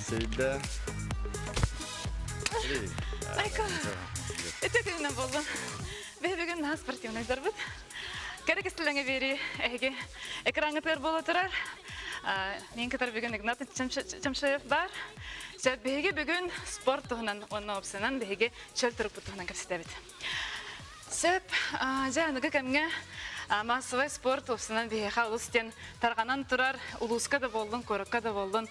Sevda. Айка, это күннен болдым. Бүгін нас спортивныйдар бұд. Керек істіліңе бері әйге экраны пер болу тұрар. Мен кітар бүгін Игнат Чамшаев бар. Беге бүгін спорт тұғынан, оның опсынан беге чөл тұрып бұттығынан көрсетебет. Сөп, жаңығы кәмге массовый спорт опсынан беге ұлыстен тарғанан тұрар, ұлысқа да болдың, көрікқа да болдың.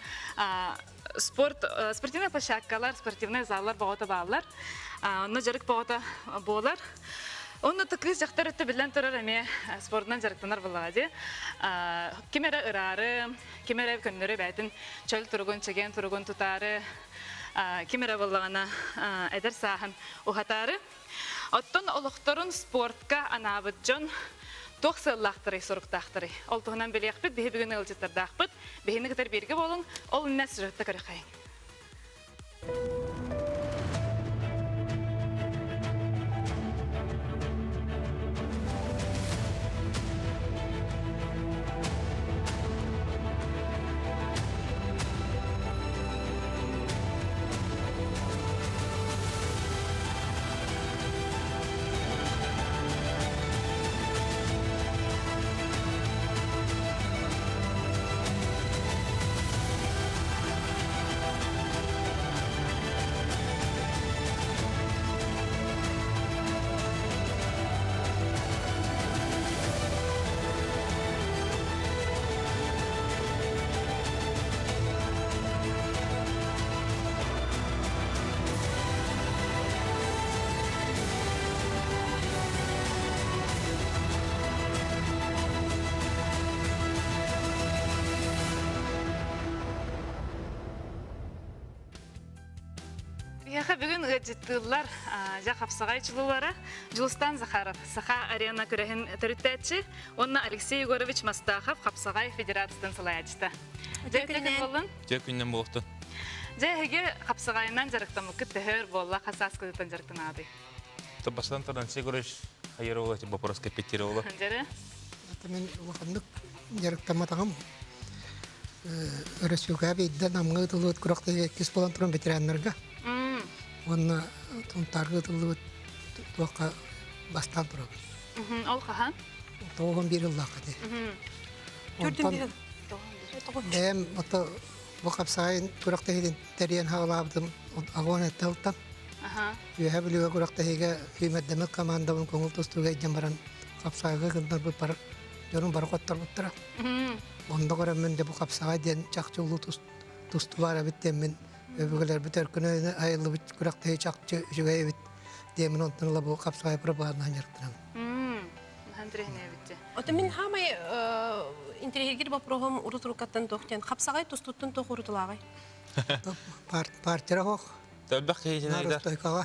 Спортивный площадкалар, спортивный заллар бағыта бағалар. Оны жарық бағыта болар. Оны тұқыз жақтар өтті білден тұрар әме спортынан жарықтанар болағады. Кемері ұрары, кемері көннері бәйтін чөл тұрғын, чеген тұрғын тұтары, кемері болағана әдір сағын ұғатары. Оттон олықтырын спортқа анабыд жон тоқсыллақтыры, сұрықтақтыры. Ол тұғынан білі ақпыд, бейі бүгін ұлжеттарды ақпыд, бейіні кітер бергі болың, ол үннәс жүрікті көріқайын. Яха бүгін өджеттілер Жақапсағай жылылары Жылыстан Захаров, Саха арена көрәхін түріттәтші, онна Алексей Егорович Мастахов Қапсағай Федерациядан сылай әчті. Жекүннен болықты. Жәйге Қапсағайынан жарықтамы күттігір болла қасас күдіктен жарықтың ады. Бастан тұрдан Сегорович Хайеровла, вопрос Капетировла. Жәрі? Мен ұлғандық жарықтаматағым. Өресуға бейден амғы тұлуыт күріқті кес болан тұрын ветеранларға. Онна тұнтарғы тұлуыт туаққа бастан тұрады. Ол қахан? 91 жыллаққа де. Көрдім бері? Дәм, бұл қапсағайын күріқті хейден тәриян хағылабдым ағуан әтті ұлттан. Үйәе білуге күріқті хейге үймәддемі командауын көңіл тұстуға еден баран қапсағайға күндар бұл бар жорын бар қоттар бұттыра. Онда көрәмін де бұл қапсағай ден чақчы ұлы тұсту бар әбіттен мен өбігілер бүтер күні айылы бүт күріқті хей чақчы жүгәй әбіт демін онтынла бұл қапсағай пропагандан жарықтырам. Андрейне әбітте. Ота мен хамай интерьергер бапроғым ұры-тұрықаттан тоқтен. Қапсағай тұстуттын тоқ ұрытылағай. Партира хоқ. Тәлбәқ кейтен айдар. Нарыстойқаға.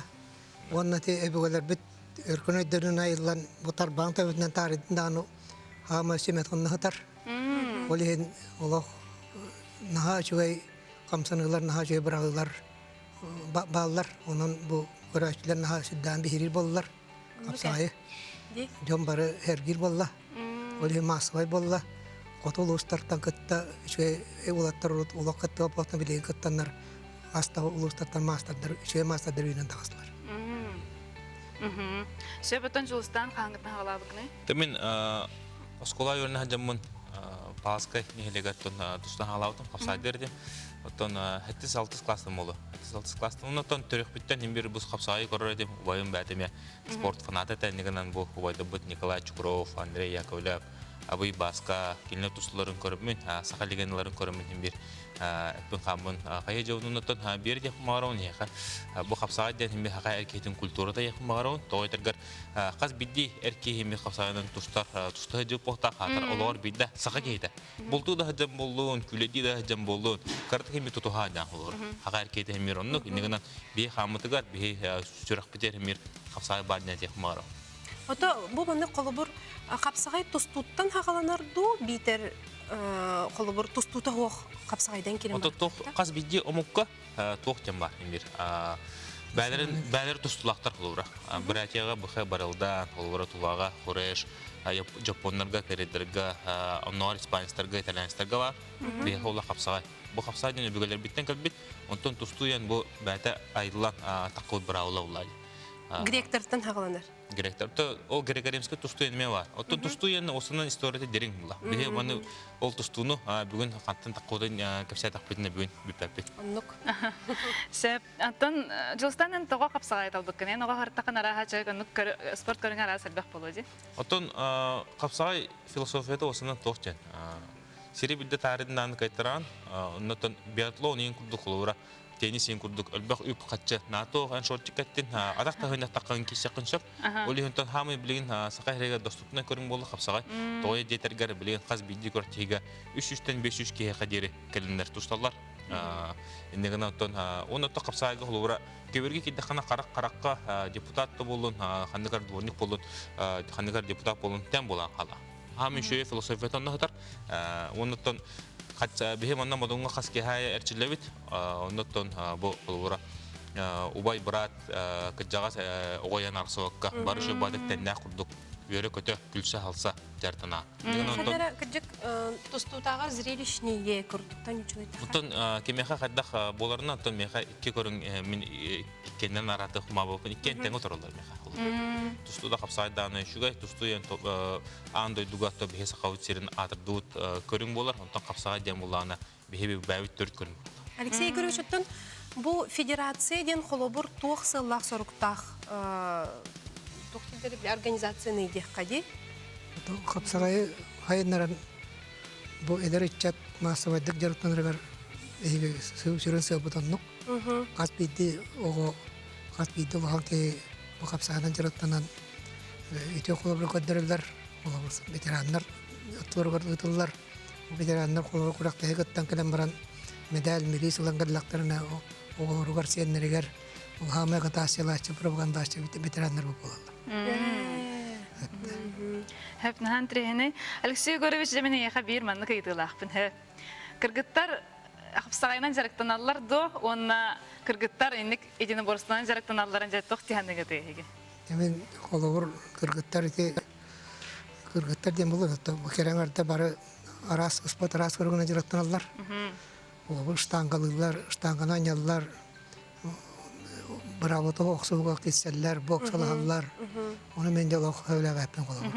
Онна те өбігілер бүт өркін өйдерін айылан бұтар баң тәуітінен таридin дағыны хама сөмет қынны хытар. Ол ең олық наға жүгәй қамсанығылар, наға жүгәй бірағылар балылар. Онын бұл көрәшілер наға сүддан бейірір болылар. Қапсағайы. Жон бары әргір болла. Ол ең масывай болла. Қотыл ұстартан күтті жүгәй олаттар олық күтті опақтан білеген күттанлар. Астағы ұлыстардан мастардар, жүгәй мастардар үйінен тағысылар. Сөйбіттен Жылыстан қаңғытын ғалабықны? Тәмен оскола өріне жамын паласкай нехелегаттон тұстан ғалабытын қапсайдерді. Оттон 7-6 кластым олы. 7-6 кластым. Оттон түрік біттен ембір бұз қапсағай көрір едім. Убайым бәтіме спорт фанаты тәнігінен бұл убайды бұд Николай Чукров, Андрей Яковлев, Абый Басқа, келіне тұсыларын көрімін, сақа легенларын көрімін ембір әппін қамын қайы жауынын оттон бері де құмағарауын еқа. Бұл қапсағай дән ембір қақай әркейтін культурада еқымағарауын. Тоғайтырғар қаз бидді әркей ембір қапсағайынан тұстығы жауып оқтақ қатар олығар бидді сақа кейді. Бұлту да жам болуын, күледі да жам болуын. Қартық ембір тұтуға жан олығыр. Қақай әркейті ембір онық, енігінен бей қамытығар, бей сүрақ бітер ембір қапсағай бардына еқымағарауын. Ота бұл бәнді қолыбыр қапсағай тұстуттан хағаланарду бейтер қолыбыр тұстута хоқ қапсағайдан келім бар. Ота қаз бидде омыққа тоқтен бар ембір. Бәлер тұстулақтар қолыбыра. Бір әтеға бұқай барылдан, қолыбыра тұлаға, құреш, Жапонларға, корейдерға, онлар испанистарға, итальянистарға бар. Бе қолы қапсағай. бу хапсайдын өбүгөлөр биттен калбит онтон тустуян бу бәтә айыллан таккыл браула улай Гректортан хагаланар. Гректор то ол грекоримский тустуян ме бар оттон тустуян осунан историяда дерин була бе маны ол тустуну бүгүн каттан таккылдан кепсә такпытына бүгүн биптәппит Оннук. Сеп, аттан жылстанын тоға қапсаға айталбыққан, ең оға ғырттақын араға чайық спорт көріңі араға сәлбәқ болуды. оттон капсагай философияда осунан тоқчан сири бидде таридин аны кайтаран оннотон биатлон ең курдук улура теннис ең курдук өлбәк үк катчы нато ан шортчик каттин адак тагына таккан кишакын шап оли хонтон хамы билген сакайрега доступна көрүң болду капсагай той детергер билген каз бидди көртига 300-тен 500 кеге кадери келиндер тусталар индеген оттон онотто капсагайга улура кеберге кидде хана каракка депутат болун хандыгар дворник болун хандыгар депутат болун тем болан кала хамы шөй философиятан нахтар онотон Хотя бихеманна модунга хаски хай эрчилебит оннотон бу улура убай брат кыжагас огоян арсоокка барышы бадык теннэ курдук үйөрө көтө күлсө халса жартына Хадара кыжык тустутагар зрелищнее көрдүктан үчүгөй. Онтон кемеха хаддах боларына онтон меха икки көрүң мен иккенден араты хума болупун иккен тең оторолор меха тустуда капсайдааны шугай тустуен андой дугатто бехеса каутсерин атырдуут көрүң болар онтон капсагай дем булана бехеби бәбит төрт көрүң. Алексей Игоревич, оттон бу федерация ден холобур туох сыллах соруктах тохтилдер организацияны идех кади. Капсагай хайнаран бу эдеричат массовайдык жарыктаныргар сүрүн сөбүтоннук. Каспиди ого каспиди вахте бу капсагайдан жарыктанан өтө колобур көдөрүлөр. Олабыз ветерандар оттургар ытыллар. Ветерандар колобур курактагы гыттан келен баран медаль мирис улангарлактарына оголоругар сеннеригер улхамы гатасылачы пропагандачы ветерандар болалар. Хәп нахан трехіне. Алексей Егорович жеміне еға бір манны кайдылақпын. Кыргыттар қапсағайынан жарықтаналар до, онна кыргыттар енік едені борыстынан жарықтаналарын жаттық тияны кәдегі. Мен қолауыр кыргыттар дем болу. Кереңарда бары спот арас көргіні жарықтаналар. Олабыр штангалылар, штангананялар, бравото оқсуға кеселлер, боксалалар. Оны мен де олақ өйлі ғайппен қолауыр.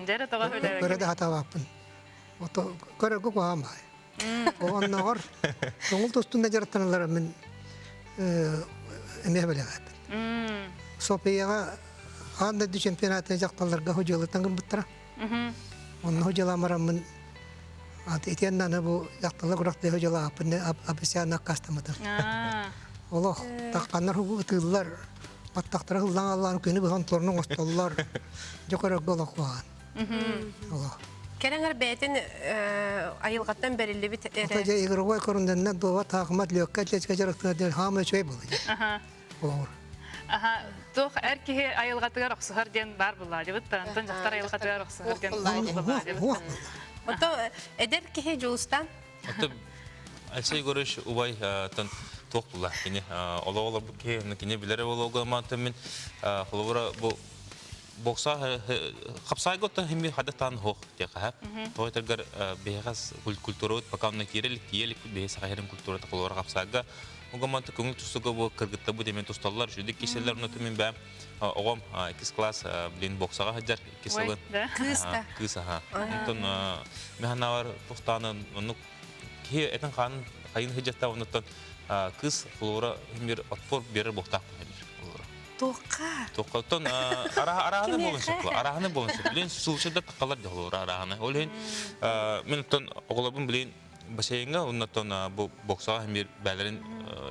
Дәрі тоға өйлі ғайппен. Көрі де хата ғайппен. Көрі көк оғамай. Оғаннағар, оңыл тостында жарықтаналар мен әме бөлі ғайппен. Сопияға анда ду чемпионатын жақталарға хожылы таңғын бұттыра. Оны хожыла марам мен Етеннаны бұл жақталы құрақтай хожыла апысияна қастамыдыр. Олық таққандар ұтылылар, баттақтары ғылдан Аллахын көні бұған торының осталылар, жоқырық олық қоған. Кереңер бәйтін айылғаттан бәрілі біт әрі? Отаға егірғой көрінденнен доға тағымат лөкке лечке жарықтың хамы чөй болды. Олауыр. Тоқ әркеге айылғатыға рұқсығар ден бар бұла деп ұттан, жақтар айылғатыға рұқсығар ден бұла деп ұттан. Ото эдер кеге жолустан? Ото Алексей Егорович убай тоқ бұла. Ола бұл кене білері болуға мантын мен қолуыра бұл бокса қапсайға оттан хемі хадаттан хоқ деқа хәп. Тоғайтарғар бейғаз культура өт, пока онына керелік, тиелік бейғаз қайырын культурата қолуыра қапсайға. Оға манты көңіл тұстығы бұл кіргітті бұл демен тұсталылар. Жүрдік кеселер ұнаты мен бәм оғам 2 класс білен боксаға хаджар. Кыста. Кыса, ха. Онтон механавар тұстаны ұнық кей әтін қайын хаджатта ұнаттан кыз қолуыра хемер отпор берір боқтақ бұл. Тоққа? Тоққа. Оттан арағаны болын шықла. Арағаны болын шықла. Білен сұлшыда таққалар жағылуыра арағаны. Олен мен оттан оғылабын білен бассейнга оннотон бу боксага хемир бәлерин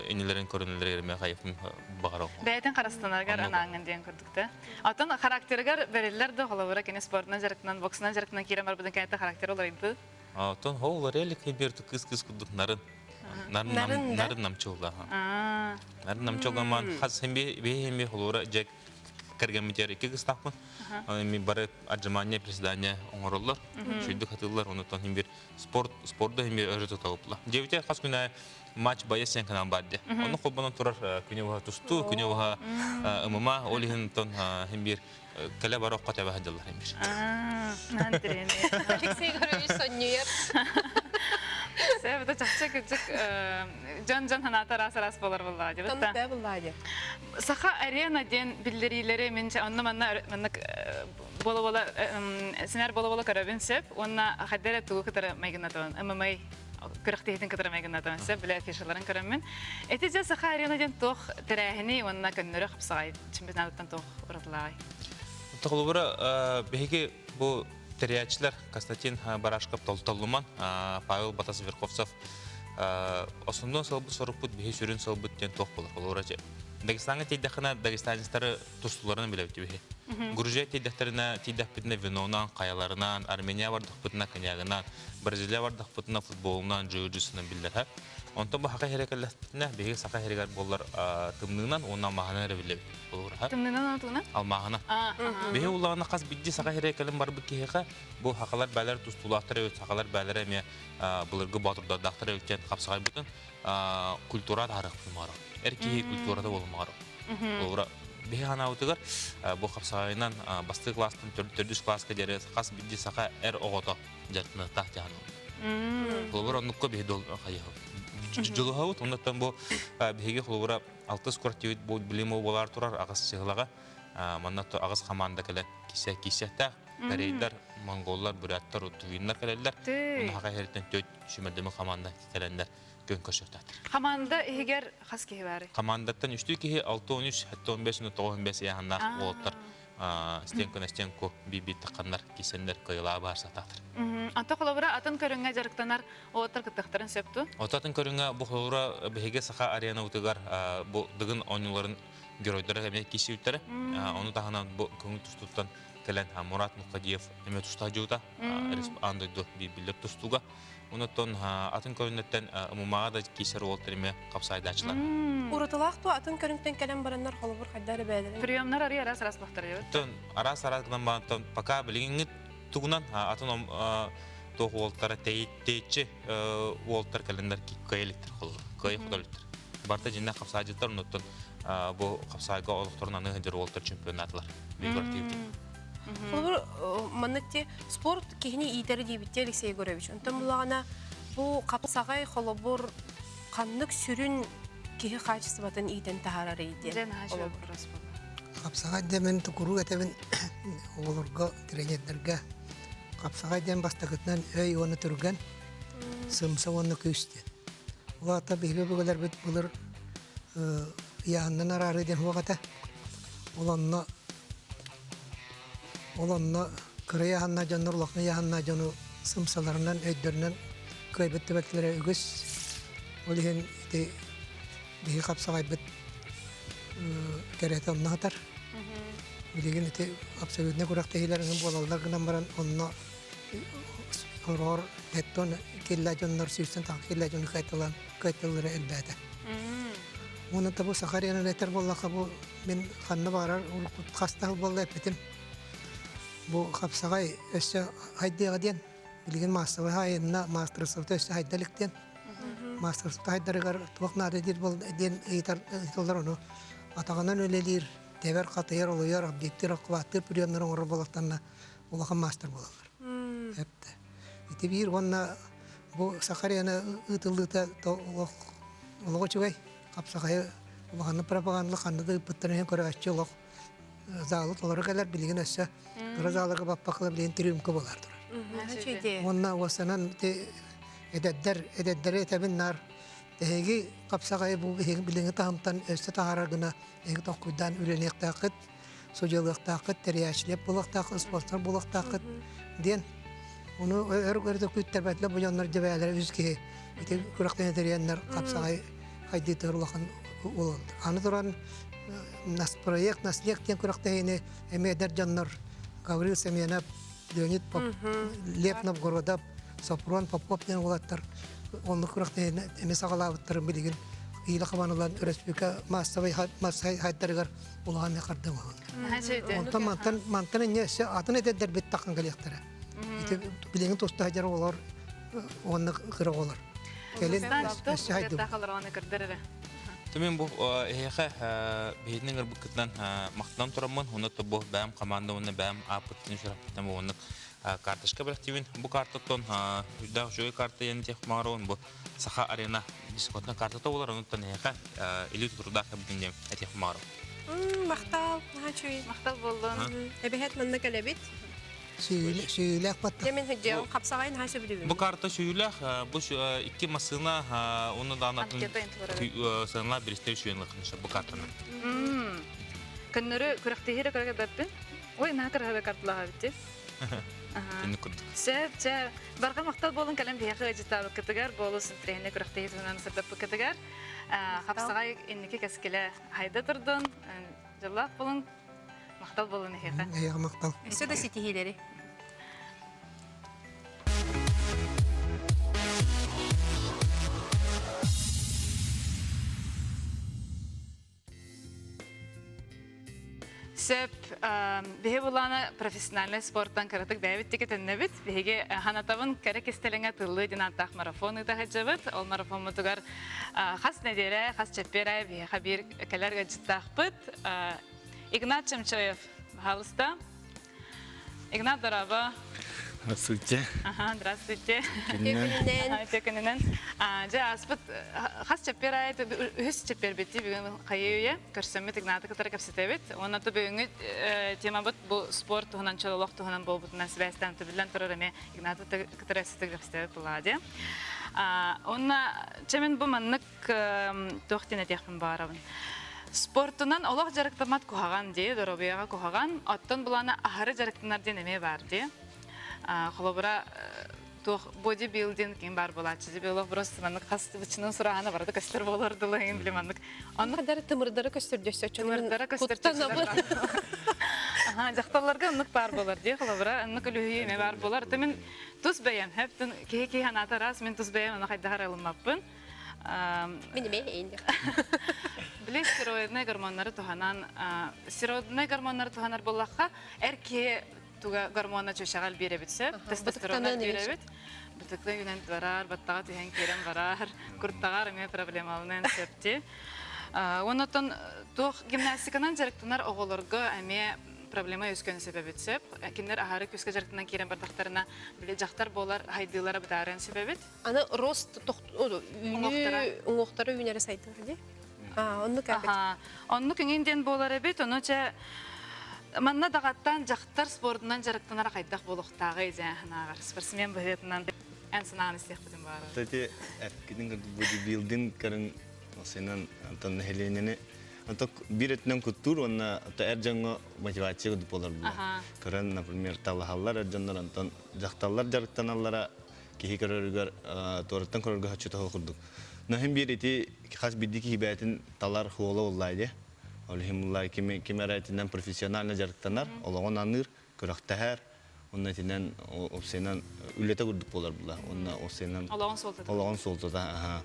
энелерин көрүнүлөрү кайыпым багароо. Бәйтен карастанаргар анаңын ден көрдүктө. Атын характергер берилер да холовра кене спортна жарыктан боксна жарыктан кире бар будан кайта характер олойду. Атын холлар элек хемирту кыз кудук нарын намчулга. Нарын намчулга ман хас хемби холора жек кергемитер 2 кыз тапмын. Ми бары отжимание, приседание оңороллар. Шүйдік хатылар, онытан хембир спортда хембир өрөтө тауыпла. Жевите хас күнә матч баясен канал барды. Оны қолбанан турар күнө ва тусту, күнө ва ымыма, олихин тон хембир кәле бар оққа тәбә хадылар хембир. Нандрене. Алексей Егорович соннуер. Себеби чакча кичик жан ханата раз болар булла деп. Танып бә буллады. Саха арена ден биллерилери менче анна манна бола сенер бола карабин сеп, онна хаддера тугу кытара майгынатан. ММА көрөктейтин кытара майгынатан сеп биле фишаларын карамын. Этиже саха арена ден тох терехини онна көннөрө хапсагай. Чемпионаттан тох уралай. Тоғылыбыра беге бұл терячилер Константин Барашков Толтолуман, Павел Батас-Верховцев основной салбы сорупут беге сүрін салбыт тен тоқ болар. Оларачы Дагестанға тейдақына дагестанистары тұстуларынан білеуті беге. Грузия тейдақтарына тейдақпытына виноунан, қаяларынан, Армения бардақпытына коньягынан, Бразилия бардақпытына футболынан, жүгіржісінен білдер. Онтан бұл хақа херекелләспітіне беге сақа херекер болар тымныңнан онан мағана әрі білеуті. Тымнынан атуна? Алмағына. Беге улағына қас бидді сақа херекелін бар бұл кейіға бұл хақалар бәлер тұстулақтыры өт, сақалар бәлер әме бұлырғы батырдадақтыры өттен қапсағай бүтін культура тарық бұлмағыры. Әркейі культурада болмағыры. Олғыра беге ғана өтігір бұл қапсағайынан басты кластың төрдіс классқа дәрі қас бидді сақа әр оғыта жартыны тақ жағаны. Олғыра оныққа беге дол қайығы. Жылы хауыт, ондаттан бұл беге құлғыра 6 скортивит білімі болар тұрар ағыз сығылаға. Маннатты ағыз қаманда кәлі кисияқтақ, корейдар, монголлар, бүрәттар, тувинлар кәлелер. Оны хақа хереттен төт шүмірдімі қаманда кәлендер көн көшіртәді. Қаманда егер қас кейі бәрі? Қамандаттан үшті кейі 6-13, 7-15 яғында олықтар. Стенко биби таққандар, кесендер, қойыла барсататыр. Анта қолабыра атын көріңе жарықтанар оғыттар күттіқтарын сөпту? Отатын көріңе бұл қолабыра бәйге сақа арена ұтығар дығын ойнуларын геройдары әме кесі үттері. Оны тағынан көңіл тұстуттан кәлін Мурат Мұқадиев әме тұста жауыта, андойды бейбілдер тұстуға. Оныттан атын көрінеттен ұмымаға да кесер олықтар әме қапсайды ачылар. Уратылақты атын көрінттен кәлем бараннар қолыбыр қайдары бәдірін? Приемнар ария арас бақтар ебі? Арас гынан бағыттан пока білгенгі тугунан атын тоқ олықтары тейітші олықтар кәлендер көйліктір қолы, көй құдалықтыр. Барта жинна қапсайжыттар, ұныттан бұл қапсайға олықтарын аны ғынжыр олықтар чемпионатылар. Қолыбыр маннатте спорт кейіне иетері дейбітте Алексей Егорович. Онтан бұлағана бұл қапсағай қолыбыр қанлық сүрін кейі қачысы батын иетен тағарары ейден. Жен ғажы бұрас бұл. Қапсағай демен тұқыру әтебін оларға, тренердерге Қапсағай дем бастақытынан өй оны түрген, сымса оны көстен. Олата бейбе бұғылар бүт бұлыр яғынан арары ден уағата. Оланна кірі яғанна жанны, ұлақны яғанна жанны сымсаларынан, өйдерінен көйбітті бәттілері үгіс. Ол ең бейі Қапсағай бүт кәрәті онына атар. Билеген эти абсолютно күрәктәйләрен болалар гынан баран онна орор еттон келләҗоннар сүрсен та келләҗон кайтылары әлбәттә. Моны табу Сахарияны нәтер буллака бу мен ханны барар ул хастал булды битем. Бу Қапсағай өсә хайдыга дигән билеген мастер хайна мастер сәүтә өсә хайдалыктан. Мастер сәүтә хайдарыгар тугнады дир булды ден әйтәр толлар атаганнан өлелер. Тевер қатайыр олуяр, объекттер ақватты приемнарын оры болақтанна олақан мастер болалар. Әпті. Эти бір онна бұл Сахарияны ұтылдыта олығы чүгай. Қапсағай олағаны пропагандылы қандыды бұттырын көрі әшчі олық залы толары кәлер білген өсі. Құры залығы баппақылы білген трюмкі болар тұрар. Онна осынан әдәддер әтәбін нар. Эги Қапсағай бұл біліңі тағымтан өсті тағарарғына эги тоққыдан үйренек тақыт, сожылық тақыт, тәрияшілеп болық тақыт, спорттар болық тақыт ден. Оны өрі-өрді күттер бәтілі бұл жанлар жабайлары үзге күрақтен әтериянлар Қапсағай қайды тұғырлақын оланды. Аны тұран проект, наслек ден күрақтайыны әмейдер жанлар Гаврил Семенов, Леонид Лепнов, Городов, Сопрон, Попов ден олаттар. Оны күрақтен әмес ағалабыттарын білеген Илі қабанылан республика массовай хайттарығар олаған меқарды болған. Онтан мантаны несі атын әдәддер бет тақын қалияқтары. Білеген тосты хайдары олар, оны қыры олар. Келен әсі хайды бұл. Төмен бұл әйеқі бейдінің ұрбықытынан мақтынан тұрамын. Оны бұл бәм команда, оны бәм апыттың жүрапыттан бұл оны карточка билективин бу картаттон да жой карта ен тех марон бу саха арена дискотна картата болар онуттан яка илүү турда кабиндем этех маро Мақтал, нахачуй. Мақтал болдун. Эбехет манна калебит. Сүйілек баттық. Демен хүджеу қапсағайын хашы білігін. бу карта шүйлэх бу икки масына оны да анатын сынла биристер шүйенлек бу картаны Көннөрү күрәктеһире көргә дәппин. Ой, накыр карталага битте. Тинне күрдүк. Сәп, барга мактал болун калем бияхы ажитабы кытыгар болусын тренер күрәктеһирен сырдап кытыгар. Хапсагай иннеке кескеле хайда турдун. Жаллап болун мактал болун хеха. Аяғы мақтал. Өсі да сетихилери. Сәп, беге булана профессиональный спорттан каратык бәбит тикетеннебит. Беге ханатабын керек истелеңе тыллы динантах марафон итахаҗыбыт. Ол марафон мутугар хас неделе, хас чепперай беге хабир каларга җиттахбыт. Игнат Чемчоев Халста. Игнат Дораба. Здравствуйте. Ага, здравствуйте. Текінінен. Текінінен. Жа аспыт хас чепперай үс чеппербетти бүгін қайыуе көрсөммет Игнаты кытары кәпсетебет. Онаты бүгінгі тема бұт бұл спорт тұғынан чололық тұғынан бол бұтынан сібәстен түбілен тұрыр әме Игнаты кытары кәпсетек кәпсетебет бұладе. Онна чемен бұл маннық тоқтен әтеқпін барабын. Спортынан олақ жарықтамат кухаган де, доробияға кухаган, оттон бұланы ахары жарықтынар ден әме бар де. Холобра бодибилдинг кем бар була. Чизи белов просто маннык хасты бычынын сураганы барды көстөр болордулы ген билем маннык. Анны кадар тымырдары көстөрдөсө Тымырдары көстөрдөсө. Ага, жакталарга аннык бар болар ди. Холобра аннык үлүхү эме бар болар. Темен тус бәям. Хептен ки ханаты раз мен тус бәям аны кайдагар алынмаппын. Минеме энди. Биле стероидный гормоннары туханан, стероидный гормоннары туханар боллакка эрке туга гормонна чөшәгәл биребитсе, тестостероннар биребит. Бутыкны юнен барар, баттага тиһән керем барар, курттагар эме проблемаларын септи. Онотон тух гимнастиканан жарыктанар оголорго эме проблема өскөн себебитсеп, киндер ахары күскә жарыктанан керем бардактарына биле жактар болар, хайдылары битарын себебит. Аны рост оңоктары юнере сайтыр ди. Онны кабет. Онны кеңенден болар эбит, оноча манна дагаттан жактар спортунан жарыктанар кайдак болуктагы жаһанагар спортсмен быһытынан энсинан истехтим бар. Тати эркидин бодибилдинг карын осенан антон Хеленене анток биретнен культур онна ата эржаңга мотивация деп болар бу. Кыран, например, талахаллар эржаннар антон жакталлар жарыктаналлара кихи көрөргөр торттан көрөргө хачыта курдук. Нахим бирити хас бидики хибатын талар хуола уллайды. Алхимуллах кемератинен профессионально жарыктанар, олаган аныр, көрөктәһәр, онна тинен опсенан үлете курдук болар була. Онна опсенан олаган солтада.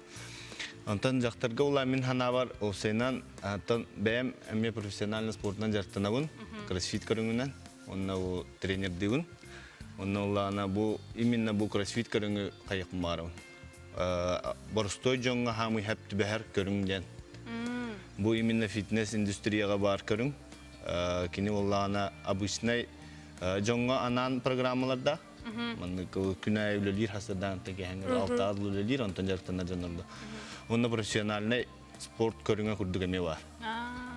Антан жактарга ула мен хана бар опсенан антан бәм эме профессионально спортнан жарыктанабын, кроссфит көрүнгүнөн, онна у тренер дигин. Онна улана бу именно бу кроссфит көрүнгү кайык барабын. Борстой жонга хамы хепти бәһәр көрүнгөн. Бу именно фитнес индустрияга бар көрүң. Кини уллана обычный жонга анан программаларда. Маны күнай үлелер хасадан тегең 6 адлы үлелер антан жарыктанар жанында. Онда профессиональный спорт көрүнгө курдук эме бар.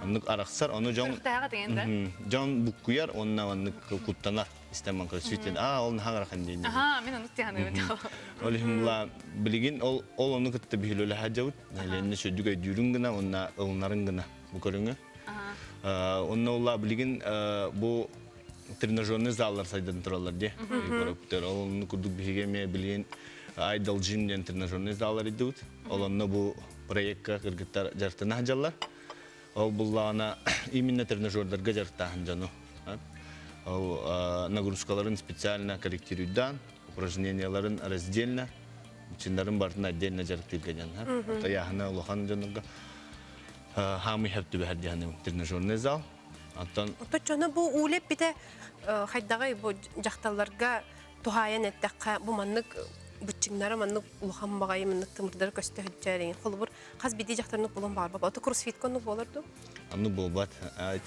Аны араксар, аны жон буккуяр, онна куттанар. Истеман кроссфиттен. Ол хаграхан дейин. Мен аны тяганы. Олимла билигин ол аны кытты бихилөлө хажабыт. Ленне шөдүгө дүрүнгүнө, онна ылнарынгына бу көрүнгө. Онна улла билигин бу тренажерный заллар сайдан туралар ди. Көрөптөр аны курдук бихигеме билигин Idol Gym ден тренажерный заллар идут. Олонно бу проектка кыргыттар жартына хажаллар. Ол буллана именно тренажерлерге жартахан жану. Нагрузкаларын специально корректируйдан, упражненияларын раздельно, чиндарын бартын отдельно жарыктырган. Таяхына улахан жануга хамы хепти бәһәр дияны тренажерный зал. Антон Точно бу улеп бите хайдагы бу жакталарга тухаян эттекка бу маннык бутчиңнары маннык улхан багай маннык тымырдар көстө хөджәрин. Холбур каз биди жактарны булан бар. Аты кроссфит конну болорду. Анну болбат.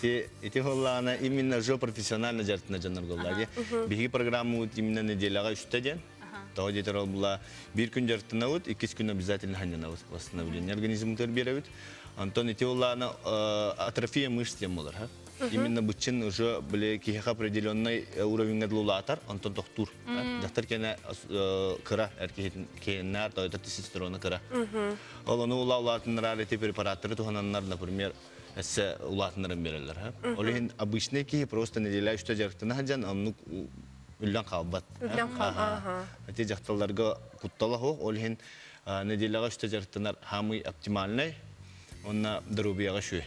Эти холлана именно же профессионально жартына жанар голлади. Биги программу именно неделяга 3 ден. Того детер була бир күн жартына ут, 2 күн обязательно ханына восстановление организму тербиревит. Антон эти холлана атрофия мышц темолар, ха. Именно бутчин уже были киха определенный уровень надлулатар, Антон доктор. Доктор кена кыра эркеннар, то это тестостерона кыра. Ол ону улаулатыннар эти препараттары тухананнар, например, эссе улатыннарын берелер. Олин обычный кихи просто неделя что жартына хаджан, амну үллән калбат. Эти жакталарга куттала хо, олин неделяга что жартынар хамый оптимальный, онна дорубияга шуй.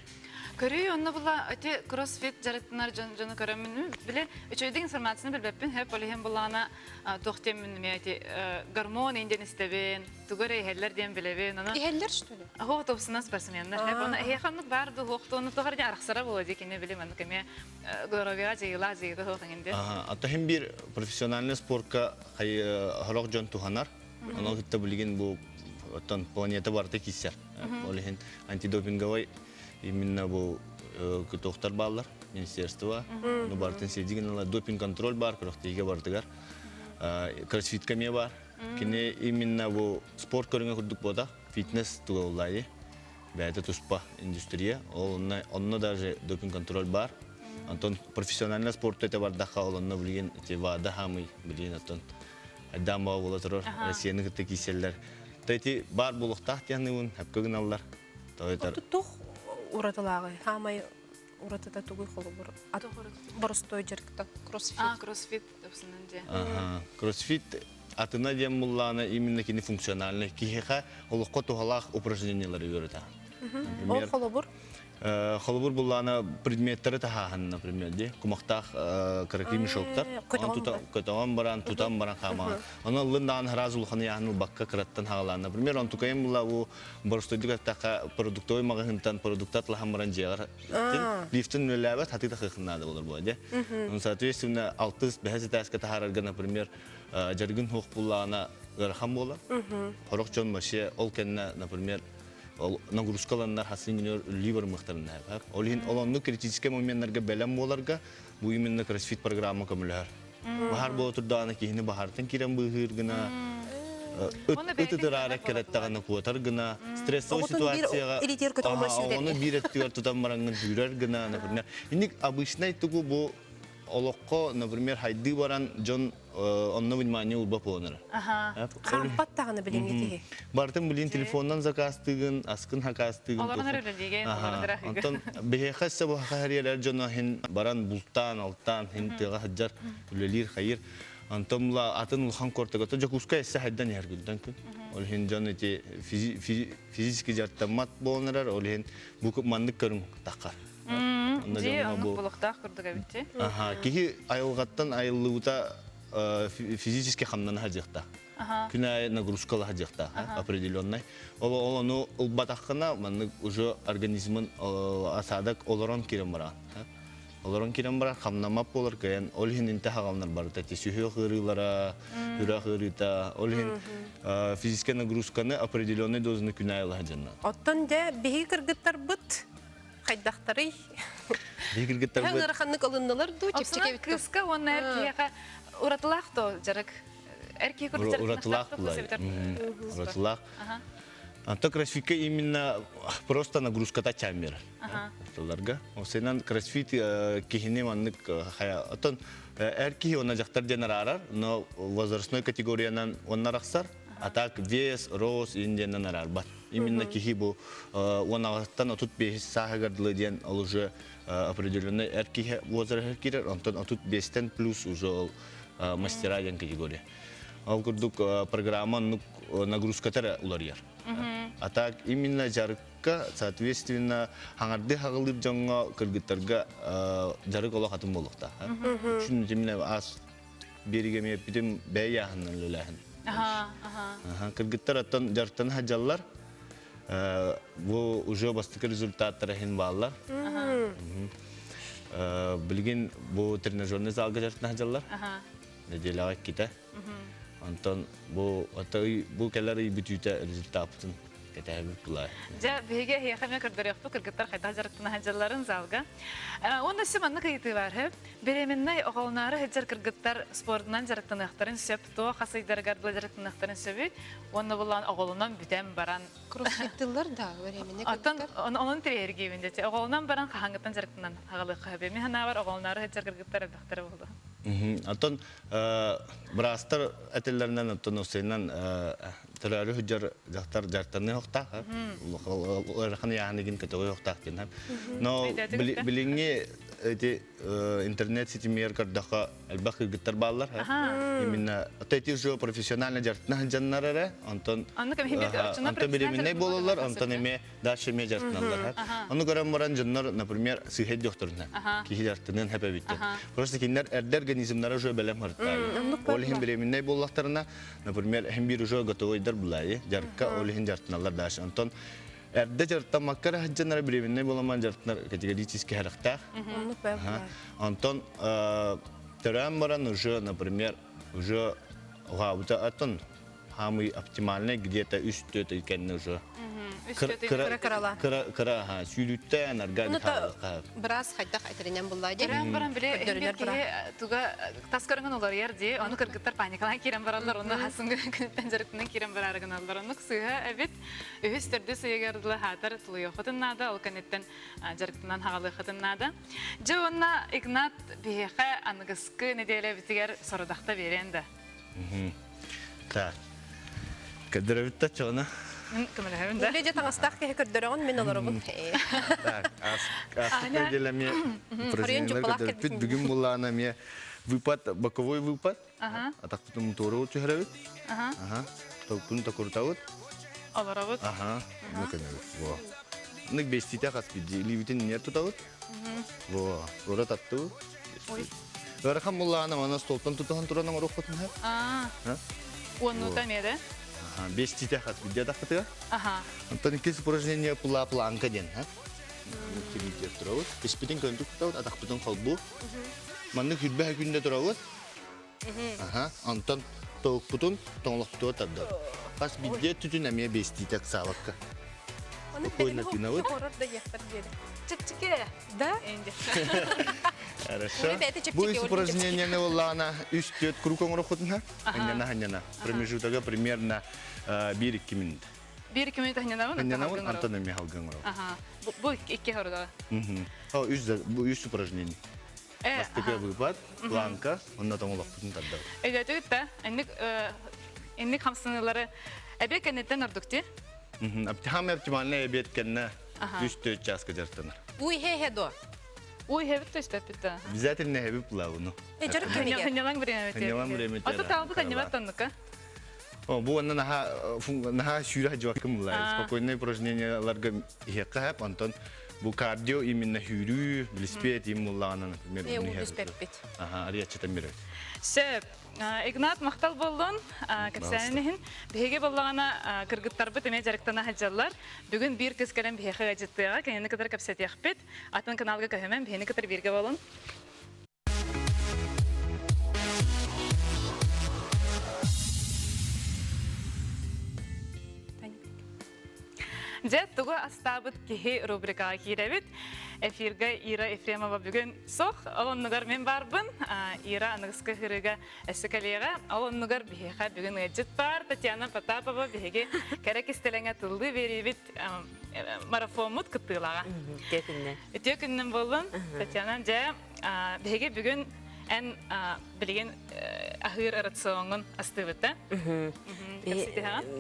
Көрүй, онна була өте кроссфит жарыктынар жаны көрөмүн биле үчөйдүн информацияны билбеппин хеп олихен булана тохтемин мети гормон инден истебен тугөрей хеллер дем билебен ана Ихеллер что ли? Хо топсунан спортсмендар хеп ана хеханны барду хоктону тогар араксара болду кене билем аны кеме горовия жыйла жыйды хохтангенде. Ата хем бир профессиональный спортка хорок жон туханар. Аны хитте билген бу оттан планета барты киссер. Олихен антидопинговый именно бу доктор баллар министерство ну бартын седиген допинг контроль бар крохтиге бардыгар кроссфит кеме бар кине именно бу спорт көрүнгө курдук бода фитнес тугулай бәйте туспа индустрия онно даже допинг контроль бар антон профессиональный спорт это бар даха онно билген те вада хамый билген антон адамба болотор Россияны кытты киселлер тайти бар булуктах тянын хапкыгын аллар тойтар Ураталагы, хамай уратата тугуй холбур. Боростой жеркта кроссфит. Кроссфит топсунанде. Кроссфит атына дем буллана именно кини функциональный. Кихеха олукко тухалах упражнениялары үйрөтө. Ол холбур. Холбур буллана предметтері тахахан, например, де кумактах каракри мешоктар. Котован баран, тутан баран хама. Она лындан разулхан яхну бакка караттан хагала. Например, он тукаем була у борстойдуга така продуктовый магазинтан продуктат лахам баран жегар. Лифтин нөләбәт хаты тахыхнады булар бу, де. Он соответственно алтыс бәһәсе таска тахарга, например, жаргын хук буллана гархам була. Хорок жон маше ол кенне, например, нагрузкаланнар хасынгынер ливер мыхтарына. Олин олонну критический моментларга белем боларга бу именно кроссфит программа көмүлөр. Бахар бо турданы кийини бахартын кирен быгыр гына. Өтө турара кереттаганы куатар гына. Стрессовый ситуацияга оны биреттер тутам барангын жүрөр гына, например. Иник обычный тугу бу олокко, например, хайды баран жон онно внимание улба понер. Кампат таганы билем кетеги. Бартын билин телефондан закастыгын, аскын хакастыгын. Аларнар өлө деген, аларнар. Антон бехасса бу хакариялар жона хин баран бултан, алтан, хин тыга хаджар үлелир хайыр. Антомла атын улхан кортага то жакуска эссе хайдан яргылдан күн. Ол хин жон эти физически жартамат болнарар, ол хин бу мандык көрүн такар. Же, булуктак курдуга битти. Кихи айылгаттан айыллуута физически хамнан хаджакта. Күнай нагрузкала хаджакта, определенной. Олону улбатаккана мандык уже организмын асадак олорон кирен баран. Олорон кирен баран хамнамап болар кайын. Ол хин интехагалнар бар. Тати сүйхө кырылара, үрө кырыта. Ол хин физическая нагрузканы определенной дозаны күнай айла хаджанна. Оттон де беги кыргыттар быт. Кайдактары. Беги кыргыттар быт. Хаңыр ханнык алынналар ду чепчеке бит. Кыска он эркега уратылак то жарык. Эркеге курдук. Уратылак булай. Уратылак. Антон кроссфитка именно просто нагрузката чамбер. Таларга. Осенан кроссфит кихине маннык хая. Антон эрки она жактар денарар, но возрастной категориянан оннараксар. А так вес, рост, индианан нарарбат. Именно кихибу онагаттан отут бес сахагардылы ден ол уже определенный эрки возраст кирер, антон отут бестен плюс уже мастера ден категория. Ал курдук программа нагрузкатара уларьяр. А так именно жарыкка, соответственно, хаңарды хагылып жаңга кыргыттарга жарык ола хатын болукта. Үчүн именно ас беригеме битим бәяһын лөләһин. Кыргыттар аттан жартан хаҗаллар. Бу уже бастыкы результаттары хин баллар. Билген бу тренажерный залга жартан хаҗаллар. Неделяга ките. Антон бу келер бүтүтө результатын кетебип булай. Ja bege heyxeme kırdarıqpı kırgıtlar qayda jarıqtına hajalların zalga. Onda simanны kayıtı var hep. Bereminne oğulnары hajar kırgıtlar sportundan jarıqtınıqtарын söp, to xasıydar gardla jarıqtınıqtарын söbüt. Onda bulan oğulundan bütem baran Кроссфиттылар да времени Atan onun terergevinde. Oğulundan baran qahangıttan jarıqtından hagalı qabe. Mehana var oğulnары hajar kırgıtlar abdaqtara oldu. Антон брастар этеллеринен антон осенен төрөлү хүжөр жактар жартаны хокта. Орхан яанигин кетөй хокта кен. Но билинги эти интернет сетимер кырдака албак гыттар баллар. Именно эти уже профессионально жартны жаннарара антон антон билимине бололар антон эме дальше ме жартналар. Аны көрөм баран жаннар, например, сыйхет докторуна. Ки жартынын хепебитте. Просто кинер эрдер организмнары уже белем хартар. Олихин билимине боллактарына, например, hem bir уже готовыйдар булай. Жарка олихин жартналар даш антон эрде жарта маккар хаджанар билимине боламан жартнар категорически характа. Антон терам баран уже, например, уже гаута антон самый оптимальный где-то үстөт экенин уже. Кыра сүйлүттен арган халка. Biraz hayda haytырынан буллайды. Терем баран биле туга таскарыңын олар ярди, аны кыргыттар паникалан кирен баралар, оны хасыңгы күнтен жарыктынан кирен барарыгын алдар. Аны сыйга эбит өстөрдө сыйгардылы хатар тулуй хотыннада, ол канеттен жарыктынан хагалы хотыннада. Жонна Игнат бихе аныгыскы неделе битигер сородакта беренде. Так. Кадровитта чона. Кемелевенде. Леже таңастак ке көрдөрөн мен олорбун. Так, делами президент бүгүн буллана ме выпад, боковой выпад. А так потом мотору чыгарабыт. Толкун такуртабыт. Аларабыт. Наконец. Во. Ник бестите хаспиди, ливитин нер тутабыт. Во, ора татту. Ой. Рахам буллана мана столтан тутаган туранын орохотун хеп. Онну тамеде. Без тетя хаспиди атакты. Антон кес упражнение планка ден, Киритер турабыт. Испитин көндүк тутабыт, атакпытын колбу. Манны хүлбе күндө турабыт. Антон тоокпутун тоңлоктоо табды. Хаспиди түтүн эме без тетя сабакка. Чик-чике. Да? Хорошо. Бу упражнение не волана үстөт кругом рохотна. Ханьяна. Промежутога примерно 1-2 минут. 1-2 минут ханьянамын. Ханьянамын Антон эме халган. Бу 2 хорда. Бу үст упражнение. Астыга выпад, планка, онна тоңлоктун табды. Эдетүтта, энник хамсынылары эбекенеттен ордукти. Оптимальный обед кенне үстөт часка жартына. Уй хе-хе-до. Ой, хебит төстөпүтта. Обязательно хебип плавну. Жарык кемеге. Ханьялан время. Ата табы ханьяматтанныка. Бу анна наха шүрә жакым булай. Спокойное упражненияларга хекап Антон. Бу кардио именно хүрүү, велосипед имуллана, например. Ариячтан бери. Шеп, Игнат мактал болдун, капсанын беге боллагана кыргыттарбы теме жарыктана хаҗаллар. Бүгүн бир кыз келен беге хаҗыттыга, кенене кадәр капсат яхпет. Атын каналга көһөмән беге кадәр бирге болун. Жет тугу астабыт кихи рубрикага киребит. Эфирге Ира Ефремова бүгін соқ. Олоннугар мен барбын. Ира анығысқы хырыға әсі коллега. Олоннугар бігеға бүгін әджет бар. Татьяна Потапова бігеге кәрек істелеңе тылды беребит марафонмут күттілаға. Өте күннен болын. Татьяна жа бігеге бүгін ән білген ахыр рационын астыбыты.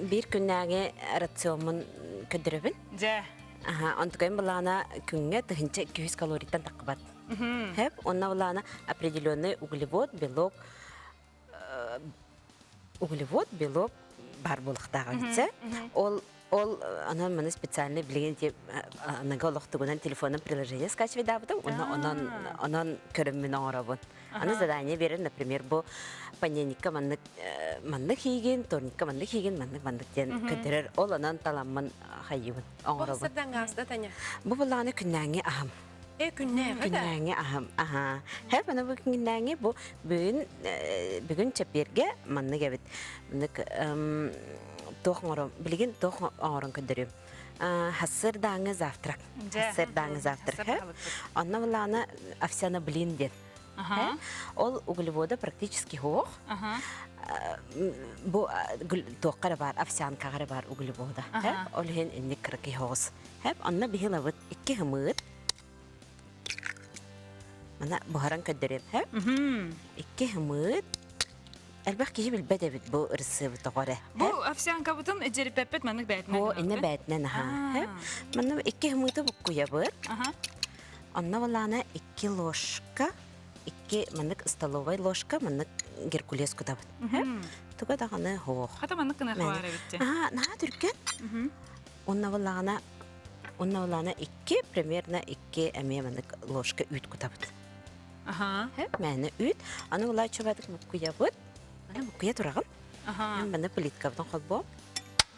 Bir күннәге рационын көдірібін. Жа. Антугайм булана күнгә тыгынча 200 калорийдан тақыбат. Хеп, онна булана определенный углевод, белок бар булыктагы битсе, ол анан менә специальный билген дип анага лохтугунан телефонын приложение скачивать дабыды, онан көрөммүн оңорабын. Аны задание берер, например, бу понедельникка маннык хийген, вторникка маннык хийген, маннык ден көтөрөр, ол анан таламмын хайыбын оңорабын. Сырдан газда Таня. Бу буланы күннәңе ахам. Күннәңе да. Күннәңе, аха. Хәп ана бу күннәңе бу бүгүн чәперге манны гәбит. Мындык тохмором, билген тохморон көдөрүм. Хасыр даңы завтрак. Хасыр даңы завтрак. Анна буланы овсяна блин дет. Ол углеводы практически хох. Бу тоққары бар, овсянкағары бар углевода. Ол хен инник кырки хос. Хәп анна бихила вот 2 хымыт. Мана бухаран көддөрөм. Хәп 2 хымыт. Әлбәк киши билбәдә бит бу ырсы тоқары. Бу овсянка бутын эҗериппет мәнек бәйтнән. Бу инне бәйтнән Хәп мана 2 хымыты бу куябыр. Анна буланы 2 ложка 2 мындык столовой ложка мындык геркулес кутабыт. Туга даганы хох. Хата мәнек кына хавары битте. На түркен. Онна буланы 2 примерно 2 әме мындык ложка үт кутабыт. Хәп мәне үт. Аны улай чабадык бу куябыт. Мана бу куя турагын. Мана плитка бутан калбо.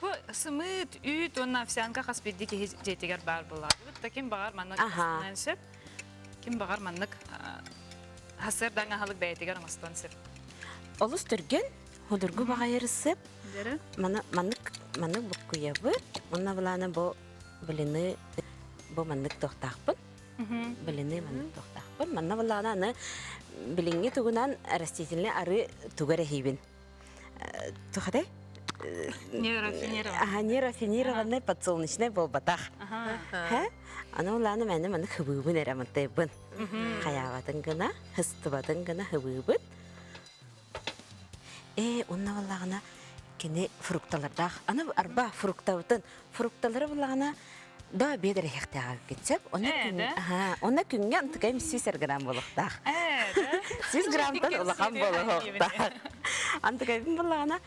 Бу сымыт үт онна овсянка хаспидди ки жетегер бар була. Бу таким багар мәнек нәнсеп. Ким багар мәнек Хасыр даңа халык бәйтегер аңыстан сеп. Олыс түрген, худыргу бағайырысып, манық бұл күйабы, онна бұланы бұл біліні, бұл манық тоқтақпын, біліні манық тоқтақпын, манна бұланы аны білінге тұғынан растительный ары тұғыр әхейбін. Тұқадай? Нерафинированный подсолнечный бұл батақ. Аны уланы мәні мәні хыбыбын әрамынтайбын. Қаяватын гына, хыстыбатын гына хыбыбын. Онна балағына кені фрукталардақ. Аны арба фруктабытын. Фрукталары балағына да бедір әқтіға кетсеп. Онна күнге антықайым 100 грамм болуқтақ. 100 граммтан олаған болуқтақ. Антықайым балағына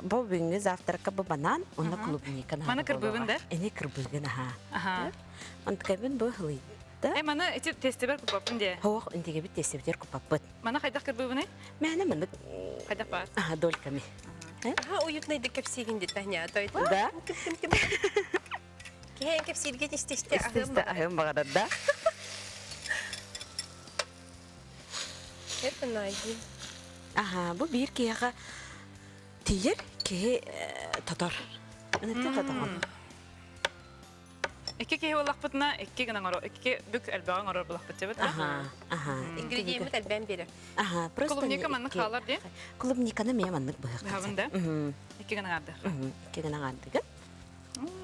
бұл бүгінгі завтракка бұл банан, онна клубника. Мана кырбыбын да? Эне кырбыбын, Антықайым бұл ғылыйды. Мана эти тестебер купапын де? Хоқ, үндеге бит тестебер купапын. Мана қайдақ кырбыбын ай? Мәні мұны Қайдақ бар? Дольками. Уютнайды кепсеген де тәне атайды. Да? Кейен кепсерге тестесте Ағым бағарада. Кепін айдын. Бұл бір кейаға тейір, кей татар. Үнетті татағын. Эки кей олақ бұтына, эки гына ғару, эки бүк әлбәғын ғару бұлақ бұтте бұт? Ингредиемет әлбән бері. Клубника манны қалар де? Клубниканы мен маннық бұйық. Бұғабында? Эки гына ғардық. Эки гына ғардығы.